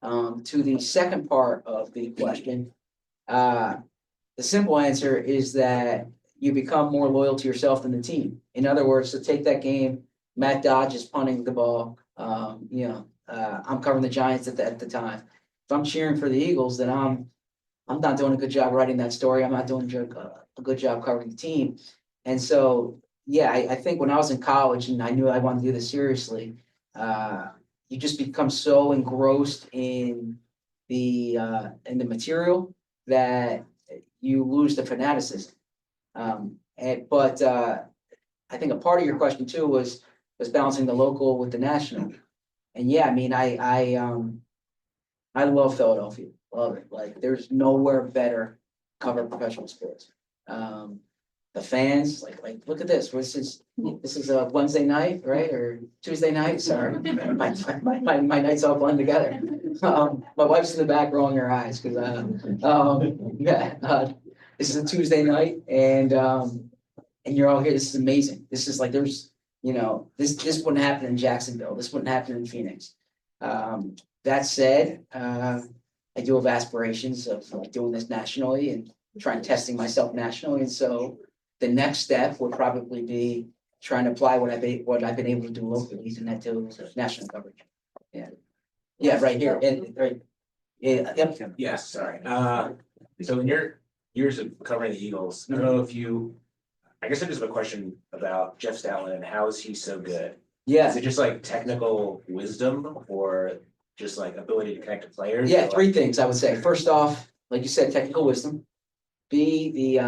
To the second part of the question, the simple answer is that you become more loyal to yourself than the team. In other words, to take that game, Matt Dodge is punting the ball. I'm covering the Giants at the time. If I'm cheering for the Eagles, then I'm not doing a good job writing that story. I'm not doing a good job covering the team. And so, yeah, I think when I was in college and I knew I wanted to do this seriously, you just become so engrossed in the material that you lose the fanaticism. But I think a part of your question too was balancing the local with the national. And yeah, I mean, I love Philadelphia. Love it. Like, there's nowhere better cover professional sports. The fans, like, look at this. This is a Wednesday night, right? Or Tuesday night. Sorry, my nights all blend together. My wife's in the back rolling her eyes because this is a Tuesday night, and you're all here. This is amazing. This is like this wouldn't happen in Jacksonville. This wouldn't happen in Phoenix. That said, I do have aspirations of doing this nationally and testing myself nationally. And so the next step would probably be trying to apply what I've been able to do locally and that to national coverage. Yeah. Yeah, right here, and right. Yeah, yep. Yes, sorry. So in your years of covering the Eagles, I don't know if you, I guess I just have a question about Jeff Stoutland and how is he so good? Yeah, Is it just like technical wisdom or just like ability to connect to players? yeah, Or, three things I would say. First off, like you said, technical wisdom. B,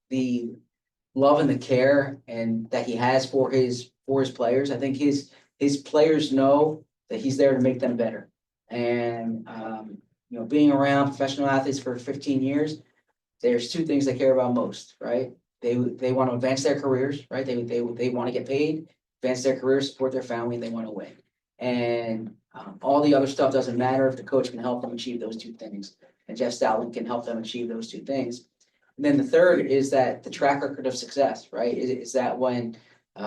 the love and the care and that he has for his players. I think his players know that he's there to make them better. And you know, being around professional athletes for 15 years, there's two things they care about most, right? They want to advance their careers, right? They want to get paid, advance their careers, support their family, and they want to win. And all the other stuff doesn't matter if the coach can help them achieve those two things. And Jeff Stoutland can help them achieve those two things. And then the third is that the track record of success, right? Is that when, you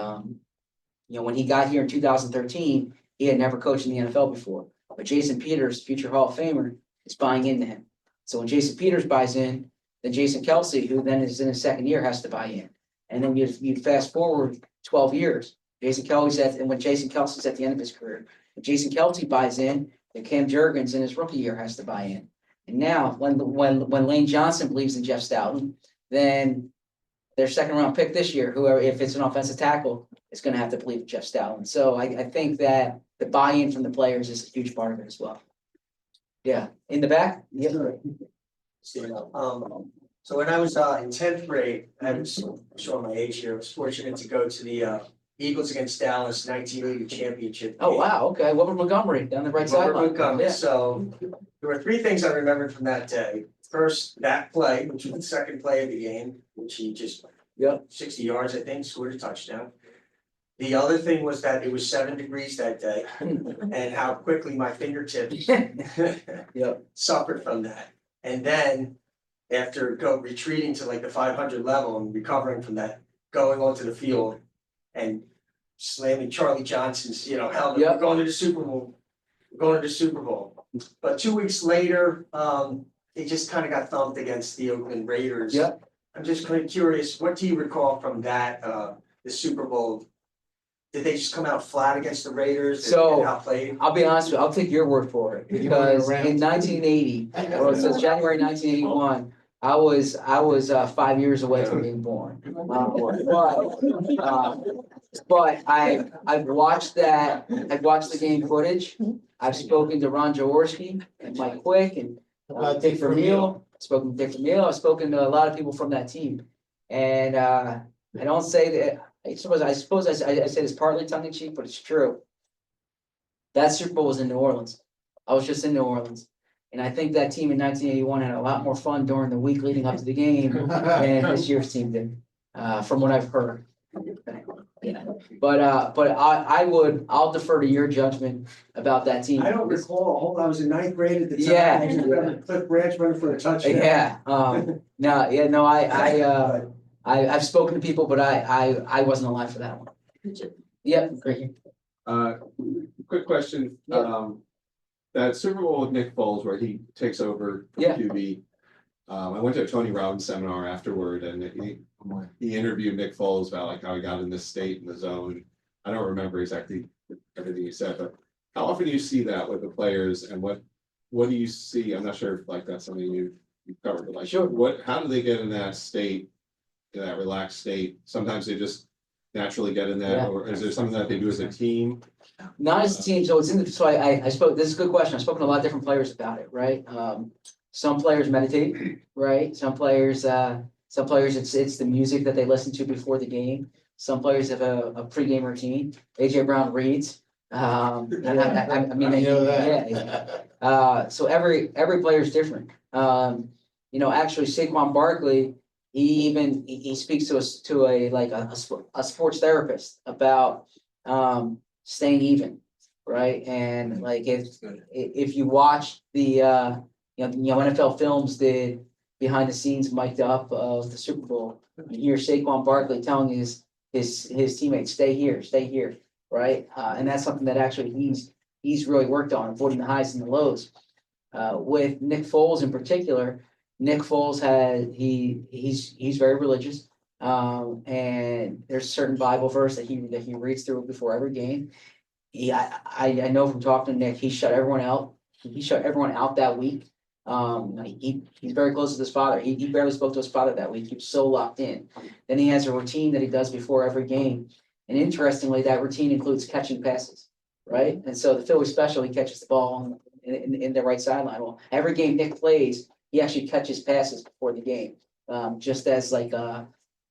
know, when he got here in 2013, he had never coached in the NFL before. But Jason Peters, future Hall of Famer, is buying into him. So when Jason Peters buys in, then Jason Kelsey, who then is in his second year, has to buy in. And then you fast forward 12 years. When Jason Kelsey's at the end of his career, if Jason Kelsey buys in, then Cam Jurgens in his rookie year has to buy in. And now, when Lane Johnson believes in Jeff Stoutland, then their second round pick this year, whoever, if it's an offensive tackle, is going to have to believe in Jeff Stoutland. So I think that the buy-in from the players is a huge part of it as well. Yeah, in the back. Yeah. So when I was in 10th grade, I was showing my age here, I was fortunate to go to the Eagles against Dallas 1980 championship. Oh wow. Okay. What was Montgomery down the right Robert sideline? Montgomery. Yeah. So there were three things I remembered from that day. First, that play, which was the second play of the game, which he just 60 yards, I think, scored a touchdown. The other thing was that it was 7 degrees that day and how quickly my fingertips suffered from that. And then after retreating to like the 500 level and recovering from that, going onto the field and slamming Charlie Johnson's, helmet, we're going to the Super Bowl, But 2 weeks later, they just kind of got thumped against the Oakland Raiders. Yep. I'm just kind of curious, what do you recall from that, the Super Bowl? Did they just come out flat against the Raiders So, and outplayed? I'll be honest with you, I'll take your word for it, because in 1980, well, it says January 1981, I was 5 years away from being born. But I've watched the game footage. I've spoken to Ron Jaworski and Mike Quick and Dick Vermeil. Spoken to Dick Vermeil. I've spoken to a lot of people from that team. And I don't say that, I suppose I say this partly tongue in cheek, but it's true. That Super Bowl was in New Orleans. I was just in New Orleans. And I think that team in 1981 had a lot more fun during the week leading up to the game than this year's team did, from what I've heard. Yeah. But I'll defer to your judgment about that team. I don't recall. I was in 9th grade at the time. Yeah. I remember Cliff Branch running for a touchdown. Yeah. I've spoken to people, but I wasn't alive for that one. Yep, great. Quick question. Yeah. That Super Bowl with Nick Foles where he takes over Yeah. QB. I went to a Tony Robbins seminar afterward and he interviewed Nick Foles about like how he got in this state in the zone. I don't remember exactly everything he said, but how often do you see that with the players and what do you see? I'm not sure if like that's something you've covered, but like Sure. how do they get in that state, in that relaxed state? Sometimes they just naturally get in that, Yeah. or is there something that they do as a team? Not as a team, so it's so I spoke, this is a good question. I've spoken to a lot of different players about it, right? Some players meditate, right? Some players it's the music that they listen to before the game. Some players have a pregame routine. AJ Brown reads. I mean, I know that. so every player is different. Actually Saquon Barkley, he speaks to a sports therapist about staying even, right? And like if you watch the NFL films, the behind the scenes mic'd up of the Super Bowl, you hear Saquon Barkley telling his teammates, stay here, right? And that's something that actually he's really worked on, avoiding the highs and the lows. With Nick Foles in particular, Nick Foles he's very religious. And there's a certain Bible verse that he reads through before every game. I know from talking to Nick, he shut everyone out. He shut everyone out that week. He's very close to his father. He barely spoke to his father that week. He was so locked in. Then he has a routine that he does before every game. And interestingly, that routine includes catching passes, right? And so the Philly special, he catches the ball in the right sideline. Well, every game Nick plays, he actually catches passes before the game, just as like a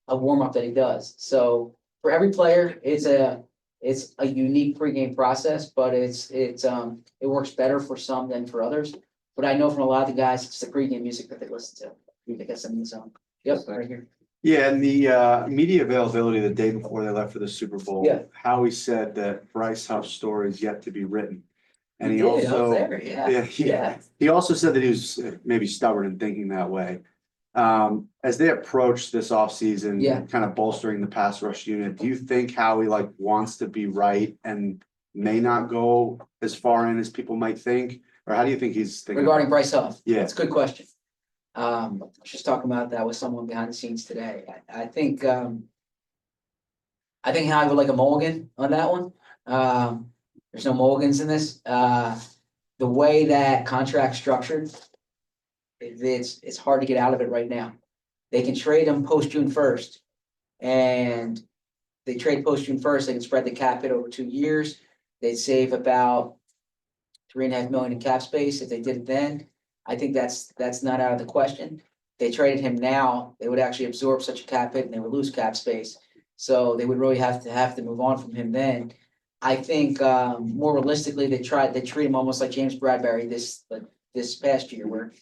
warm-up that he does. So for every player, it's a unique pregame process, but it works better for some than for others. But I know from a lot of the guys, it's the pregame music that they listen to. I guess I'm in the zone. Yep, right here. Yeah, and the media availability the day before they left for the Super Bowl. Yeah. Howie said that Bryce Huff's story is yet to be written. And he did, up also, there, yeah. he also said that he was maybe stubborn in thinking that way. As they approach this offseason, Yeah. kind of bolstering the pass rush unit, do you think Howie like wants to be right and may not go as far in as people might think? Or how do you think he's thinking? Regarding Bryce Huff? Yeah. That's a good question. I was just talking about that with someone behind the scenes today. I think Howie would like a mulligan on that one. There's no mulligans in this. The way that contract's structured, it's hard to get out of it right now. They can trade him post June 1st, and they trade post June 1st. They can spread the cap hit over 2 years. They'd save about $3.5 million in cap space if they did it then. I think that's not out of the question. They traded him now, they would actually absorb such a cap hit and they would lose cap space. So they would really have to move on from him then. I think more realistically, they treat him almost like James Bradbury this past year, where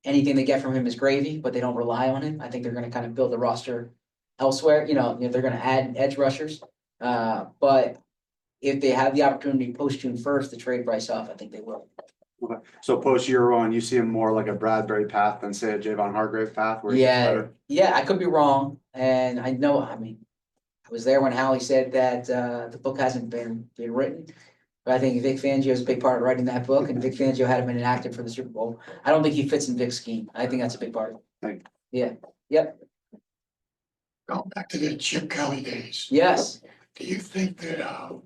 anything they get from him is gravy, but they don't rely on him. I think they're going to kind of build the roster elsewhere. They're going to add edge rushers, but if they have the opportunity post June 1st to trade Bryce Huff, I think they will. Okay. So post year one, you see him more like a Bradbury path than say a Javon Hargrave path? Where he gets better? Yeah, I could be wrong. And I was there when Howie said that the book hasn't been written. But I think Vic Fangio is a big part of writing that book, and Vic Fangio had him inactive for the Super Bowl. I don't think he fits in Vic's scheme. I think that's a big part of it. Yeah. Yep. Going back to the Chip Kelly days. Yes. Do you think that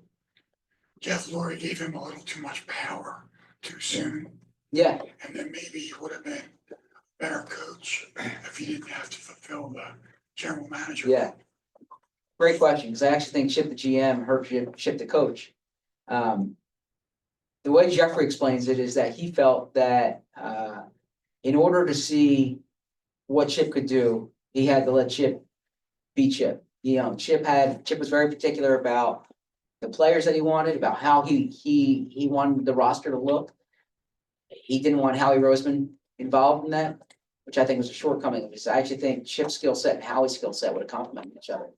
Jeff Lurie gave him a little too much power too soon? Yeah. And then maybe he would have been a better coach if he didn't have to fulfill the general manager. Yeah. Great question, because I actually think Chip the GM hurt Chip the coach. The way Jeffrey explains it is that he felt that in order to see what Chip could do, he had to let Chip be Chip. Chip was very particular about the players that he wanted, about how he wanted the roster to look. He didn't want Howie Roseman involved in that, which I think was a shortcoming of his. I actually think Chip's skill set and Howie's skill set would have complemented each other.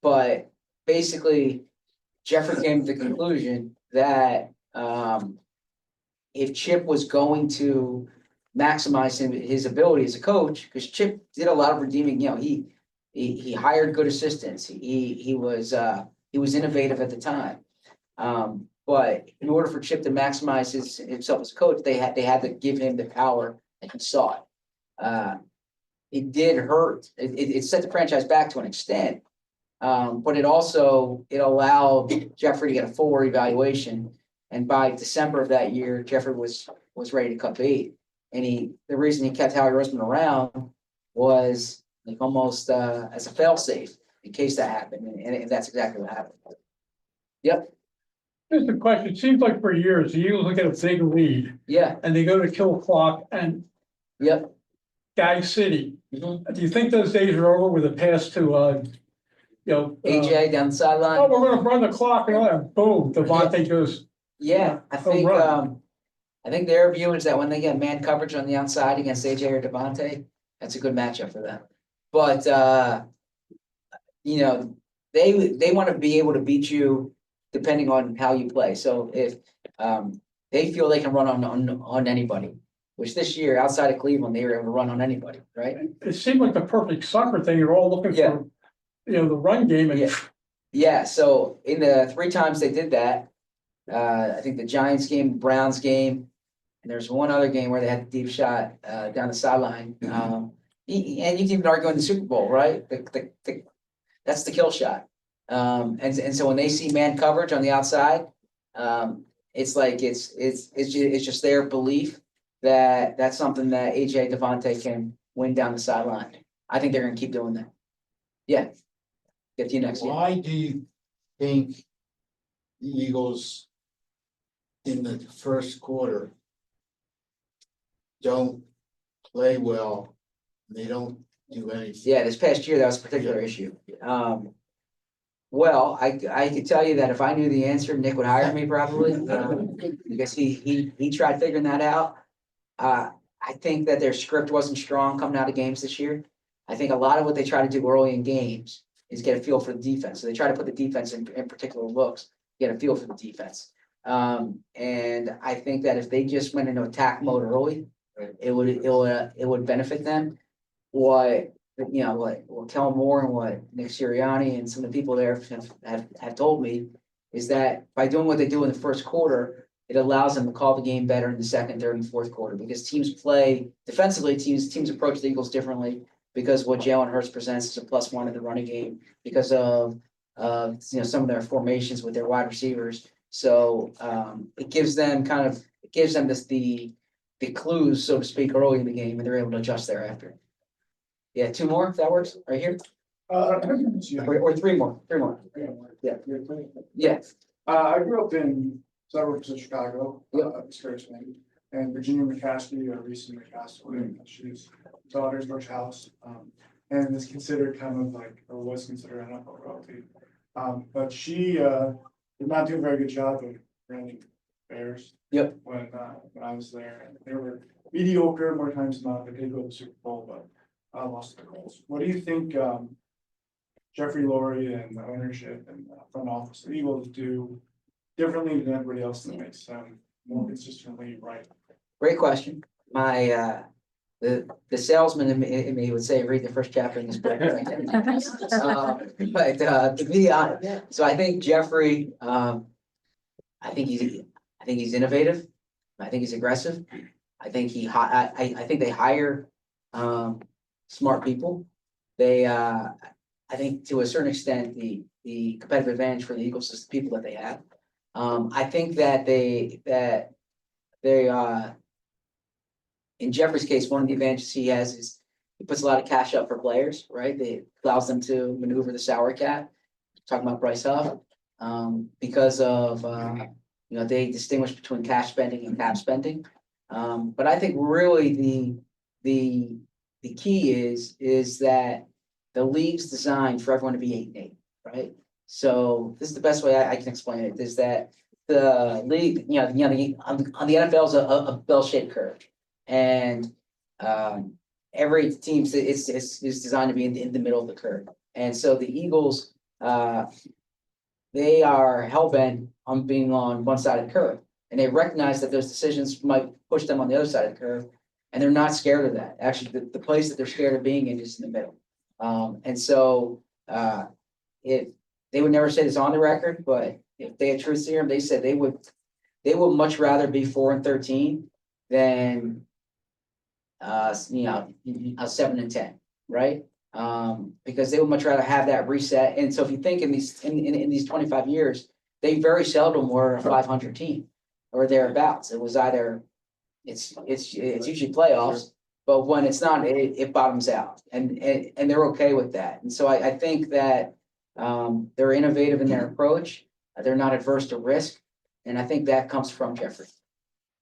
But basically, Jeffrey came to the conclusion that if Chip was going to maximize his ability as a coach, because Chip did a lot of redeeming, he hired good assistants. He was innovative at the time. But in order for Chip to maximize himself as a coach, they had to give him the power that he sought. It did hurt. It set the franchise back to an extent. But it allowed Jeffrey to get a full reevaluation. And by December of that year, Jeffrey was ready to cut bait. And the reason he kept Howie Roseman around was like almost as a fail-safe in case that happened. And that's exactly what happened. Yep. Just a question. It seems like for years, the Eagles will get a big lead. Yeah. And they go to kill clock and. Yep. Guy City. Mm-hmm. Do you think those days are over with a pass to, AJ down the sideline? Oh, we're gonna run the clock and all that. Boom, Devontae goes. Yeah, I think their view is that when they get man coverage on the outside against AJ or Devontae, that's a good matchup for them. But they want to be able to beat you depending on how you play. So if they feel they can run on anybody, which this year outside of Cleveland they were able to run on anybody, right? It seemed like the perfect soccer thing. You're all looking for, the run game. And yeah. So in the 3 times they did that, I think the Giants game, Browns game, and there's one other game where they had the deep shot down the sideline. And you can even argue in the Super Bowl, right? That's the kill shot. And so when they see man coverage on the outside, it's like, it's just their belief that that's something that AJ Devontae can win down the sideline. I think they're gonna keep doing that. Yeah. Get to you next. Yeah. Why do you think the Eagles in the first quarter don't play well? They don't do anything. Yeah, this past year, that was a particular issue. Well, I could tell you that if I knew the answer, Nick would hire me probably, because he tried figuring that out. I think that their script wasn't strong coming out of games this year. I think a lot of what they try to do early in games is get a feel for the defense. So they try to put the defense in particular looks, get a feel for the defense. And I think that if they just went into attack mode early, it would benefit them. What Kellen Moore and what Nick Sirianni and some of the people there have told me is that by doing what they do in the first quarter, it allows them to call the game better in the second, third, and fourth quarter, because teams play defensively, teams approach the Eagles differently because what Jalen Hurts presents is a +1 in the running game because of some of their formations with their wide receivers. So it gives them the clues, so to speak, early in the game, and they're able to adjust thereafter. Yeah, 2 more, if that works, right here, or 3 more, 3 more. Yeah. Yeah. I grew up in suburbs of Chicago, Scourgeman, and Virginia McCaskey, or Reese McCaskey, she's daughter's Bush House, and is considered kind of like, or was considered NFL royalty. But she did not do a very good job of running Bears. Yep. When I was there, and they were mediocre more times than not. They did go to the Super Bowl, but lost the goals. What do you think Jeffrey Lurie and the ownership and the front office of the Eagles do differently than everybody else that makes them more consistently right? Great question. My the salesman in me would say, read the first chapter in this book. But to be honest, so I think Jeffrey, I think he's innovative. I think he's aggressive. I think I think they hire smart people. They I think to a certain extent the competitive advantage for the Eagles is the people that they have. I think that they in Jeffrey's case, one of the advantages he has is he puts a lot of cash up for players, right? They allows them to maneuver the salary cap. Talking about Bryce Huff, because of they distinguish between cash spending and cap spending. But I think really the key is that the league's designed for everyone to be 8-8, right? So this is the best way I can explain it, is that the league, on the NFL is a bell-shaped curve. And every team is designed to be in the middle of the curve. And so the Eagles, they are hell-bent on being on one side of the curve. And they recognize that those decisions might push them on the other side of the curve. And they're not scared of that. Actually, the place that they're scared of being in is in the middle. And so they would never say this on the record, but if they had truth serum, they said they would much rather be 4-13 than 7-10, right? Because they would much rather have that reset. And so if you think in these 25 years, they very seldom were a 500 team or thereabouts. It was either it's usually playoffs, but when it's not, it bottoms out, and they're okay with that. And so I think that they're innovative in their approach. They're not adverse to risk, and I think that comes from Jeffrey.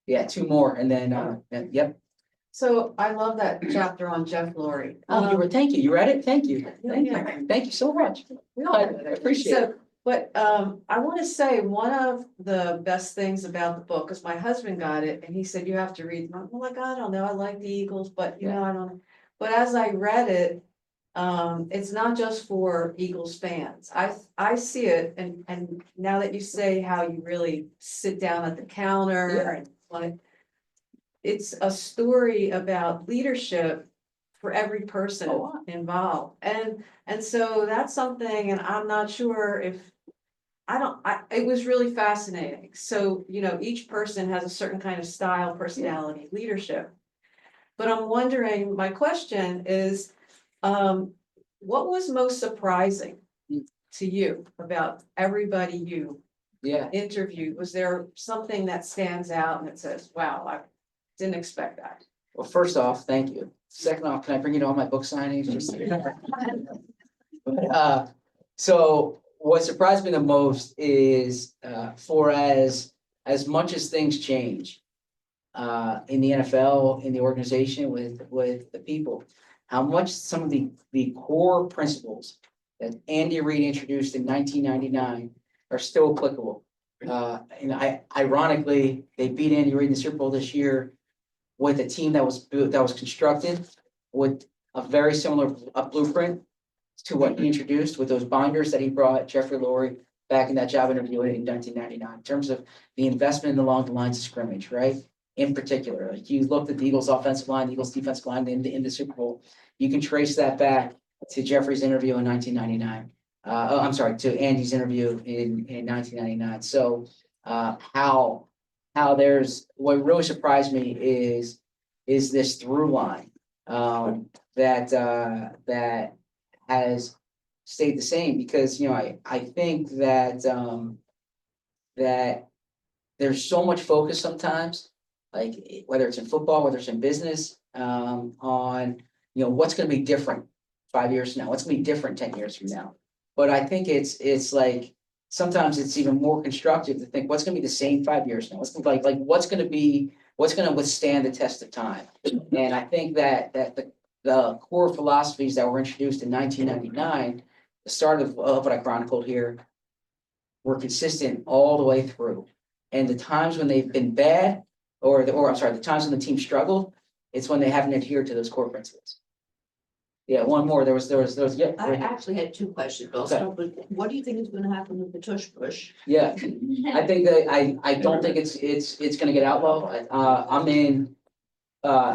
Yeah, 2 more, and then yep. So I love that chapter on Jeff Lurie. Thank you. You read it? Thank you. Thank you so much. I appreciate it. But I want to say one of the best things about the book, because my husband got it and he said, you have to read. I'm like, I don't know. I like the Eagles, but I don't. But as I read it, it's not just for Eagles fans. I see it, and now that you say how you really sit down at the counter and like, it's a story about leadership for every person involved. And so that's something, and I'm not sure if it was really fascinating. So, each person has a certain kind of style, personality, leadership. But I'm wondering, my question is, what was most surprising to you about everybody you Yeah, interviewed? Was there something that stands out and it says, wow, I didn't expect that? well, first off, thank you. Second off, can I bring you to all my book signings? So what surprised me the most is, for as much as things change, in the NFL, in the organization with the people, how much some of the core principles that Andy Reid introduced in 1999 are still applicable. Ironically, they beat Andy Reid in the Super Bowl this year with a team that was constructed with a very similar blueprint to what he introduced with those binders that he brought Jeffrey Lurie back in that job interview in 1999, in terms of the investment along the lines of scrimmage, right? In particular, like you looked at the Eagles offensive line, the Eagles defensive line in the Super Bowl, you can trace that back to Jeffrey's interview in 1999. I'm sorry, to Andy's interview in 1999. So how there's, what really surprised me is this through line that has stayed the same, because I think that that there's so much focus sometimes, like whether it's in football, whether it's in business, on what's going to be different 5 years from now, what's going to be different 10 years from now. But I think it's like sometimes it's even more constructive to think what's going to be the same 5 years from now. What's what's going to withstand the test of time. And I think that the core philosophies that were introduced in 1999, the start of what I chronicled here, were consistent all the way through. And the times when they've been bad, the times when the team struggled, it's when they haven't adhered to those core principles. Yeah, one more. There was, yeah. I actually had two questions, Bill. Okay. So, but what do you think is gonna happen with the tush push? Yeah, I think that I don't think it's gonna get outlawed. I'm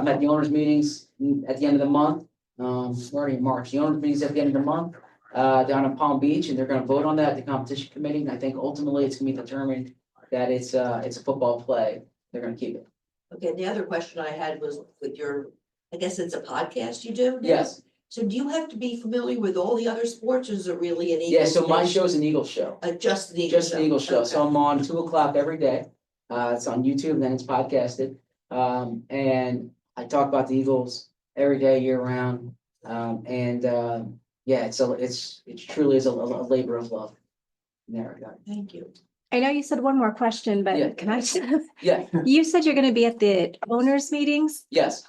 at the owners' meetings at the end of the month. We're already in March. The owners' meetings at the end of the month, down in Palm Beach, and they're gonna vote on that at the competition committee. And I think ultimately it's gonna be determined that it's a football play. They're gonna keep it. Okay, the other question I had was with your, I guess it's a podcast you do? now? Yes. So do you have to be familiar with all the other sports, or is it really an Eagles? Yeah, so my based- show's an Eagles show. Just an Eagles Just an Eagles show. So Okay. I'm on 2:00 every day. It's on YouTube, then it's podcasted. And I talk about the Eagles every day, year round. Yeah, it truly is a labor of love. In that regard. Thank you. I know you said one more question, Yeah. but can I just, Yeah, you said you're gonna be at the owners' meetings? yes.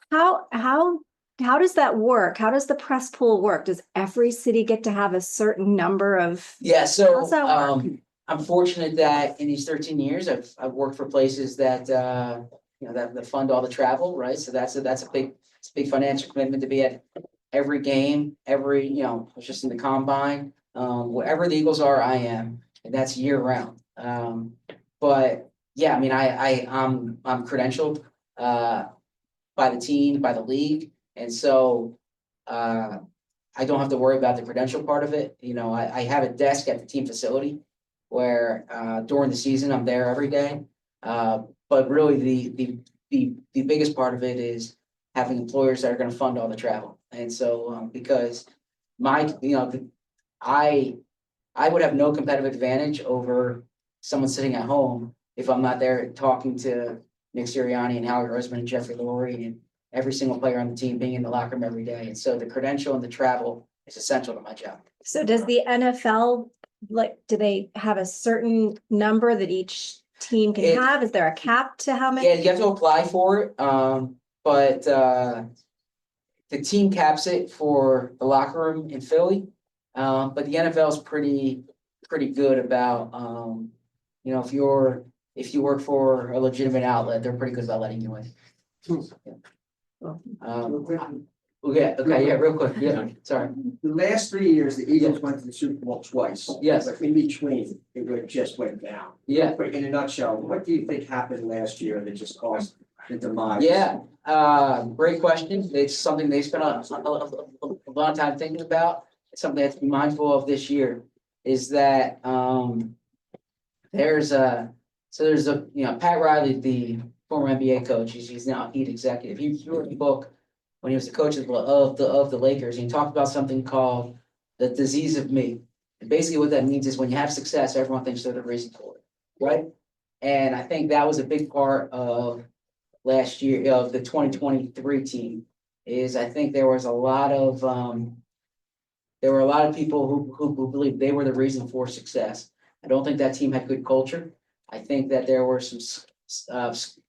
How does that work? How does the press pool work? Does every city get to have a certain number of? Yeah, so How's that work? I'm fortunate that in these 13 years, I've worked for places that that fund all the travel, right? So that's a big financial commitment to be at every game, I was just in the combine. Wherever the Eagles are, I am, and that's year round. But yeah, I mean, I'm credentialed by the team, by the league, and so I don't have to worry about the credential part of it. I have a desk at the team facility where during the season I'm there every day. But really the biggest part of it is having employers that are going to fund all the travel. And so because I would have no competitive advantage over someone sitting at home if I'm not there talking to Nick Sirianni and Howie Roseman and Jeffrey Lurie and every single player on the team being in the locker room every day. And so the credential and the travel is essential to my job. So does the NFL, do they have a certain number that each team can It- have? Is there a cap to how many? Yeah, you have to apply for it, but the team caps it for the locker room in Philly. But the NFL is pretty good about, if you work for a legitimate outlet, they're pretty good about letting you in. Real quick, yeah, sorry. The last 3 years, the Eagles went to the Super Bowl twice. Yes. But in between, just went down. Yeah. But in a nutshell, what do you think happened last year that just caused the demise? Yeah, great question. It's something they spent a lot of time thinking about. It's something they have to be mindful of this year, is that there's a Pat Riley, the former NBA coach, he's now a Heat executive. He wrote a book when he was the coach of the Lakers. He talked about something called the disease of me. And basically what that means is when you have success, everyone thinks they're the reason for it, right? And I think that was a big part of last year, of the 2023 team, is I think there was a lot of, there were a lot of people who believed they were the reason for success. I don't think that team had good culture. I think that there were some steps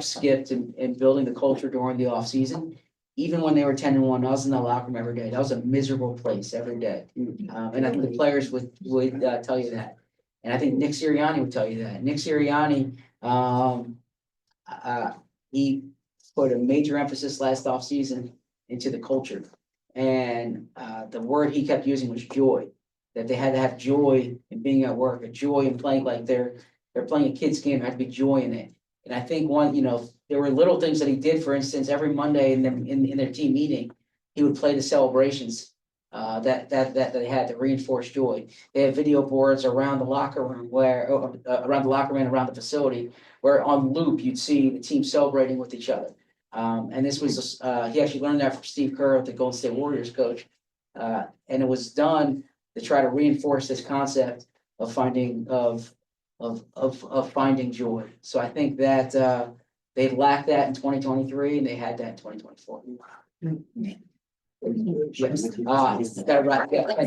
skipped in building the culture during the offseason. Even when they were 10-1, I was in the locker room every day. That was a miserable place every day. And I think the players would tell you that. And I think Nick Sirianni would tell you that. Nick Sirianni, he put a major emphasis last offseason into the culture. And the word he kept using was joy, that they had to have joy in being at work, a joy in playing like they're playing a kid's game, there had to be joy in it. And I think there were little things that he did, for instance, every Monday in their team meeting, he would play the celebrations that they had to reinforce joy. They have video boards around the locker room and around the facility, where on loop, you'd see the team celebrating with each other. And this was, he actually learned that from Steve Kerr, the Golden State Warriors coach. And it was done to try to reinforce this concept of finding joy. So I think that they lacked that in 2023 and they had that in 2024. Yes. Gotta wrap it up.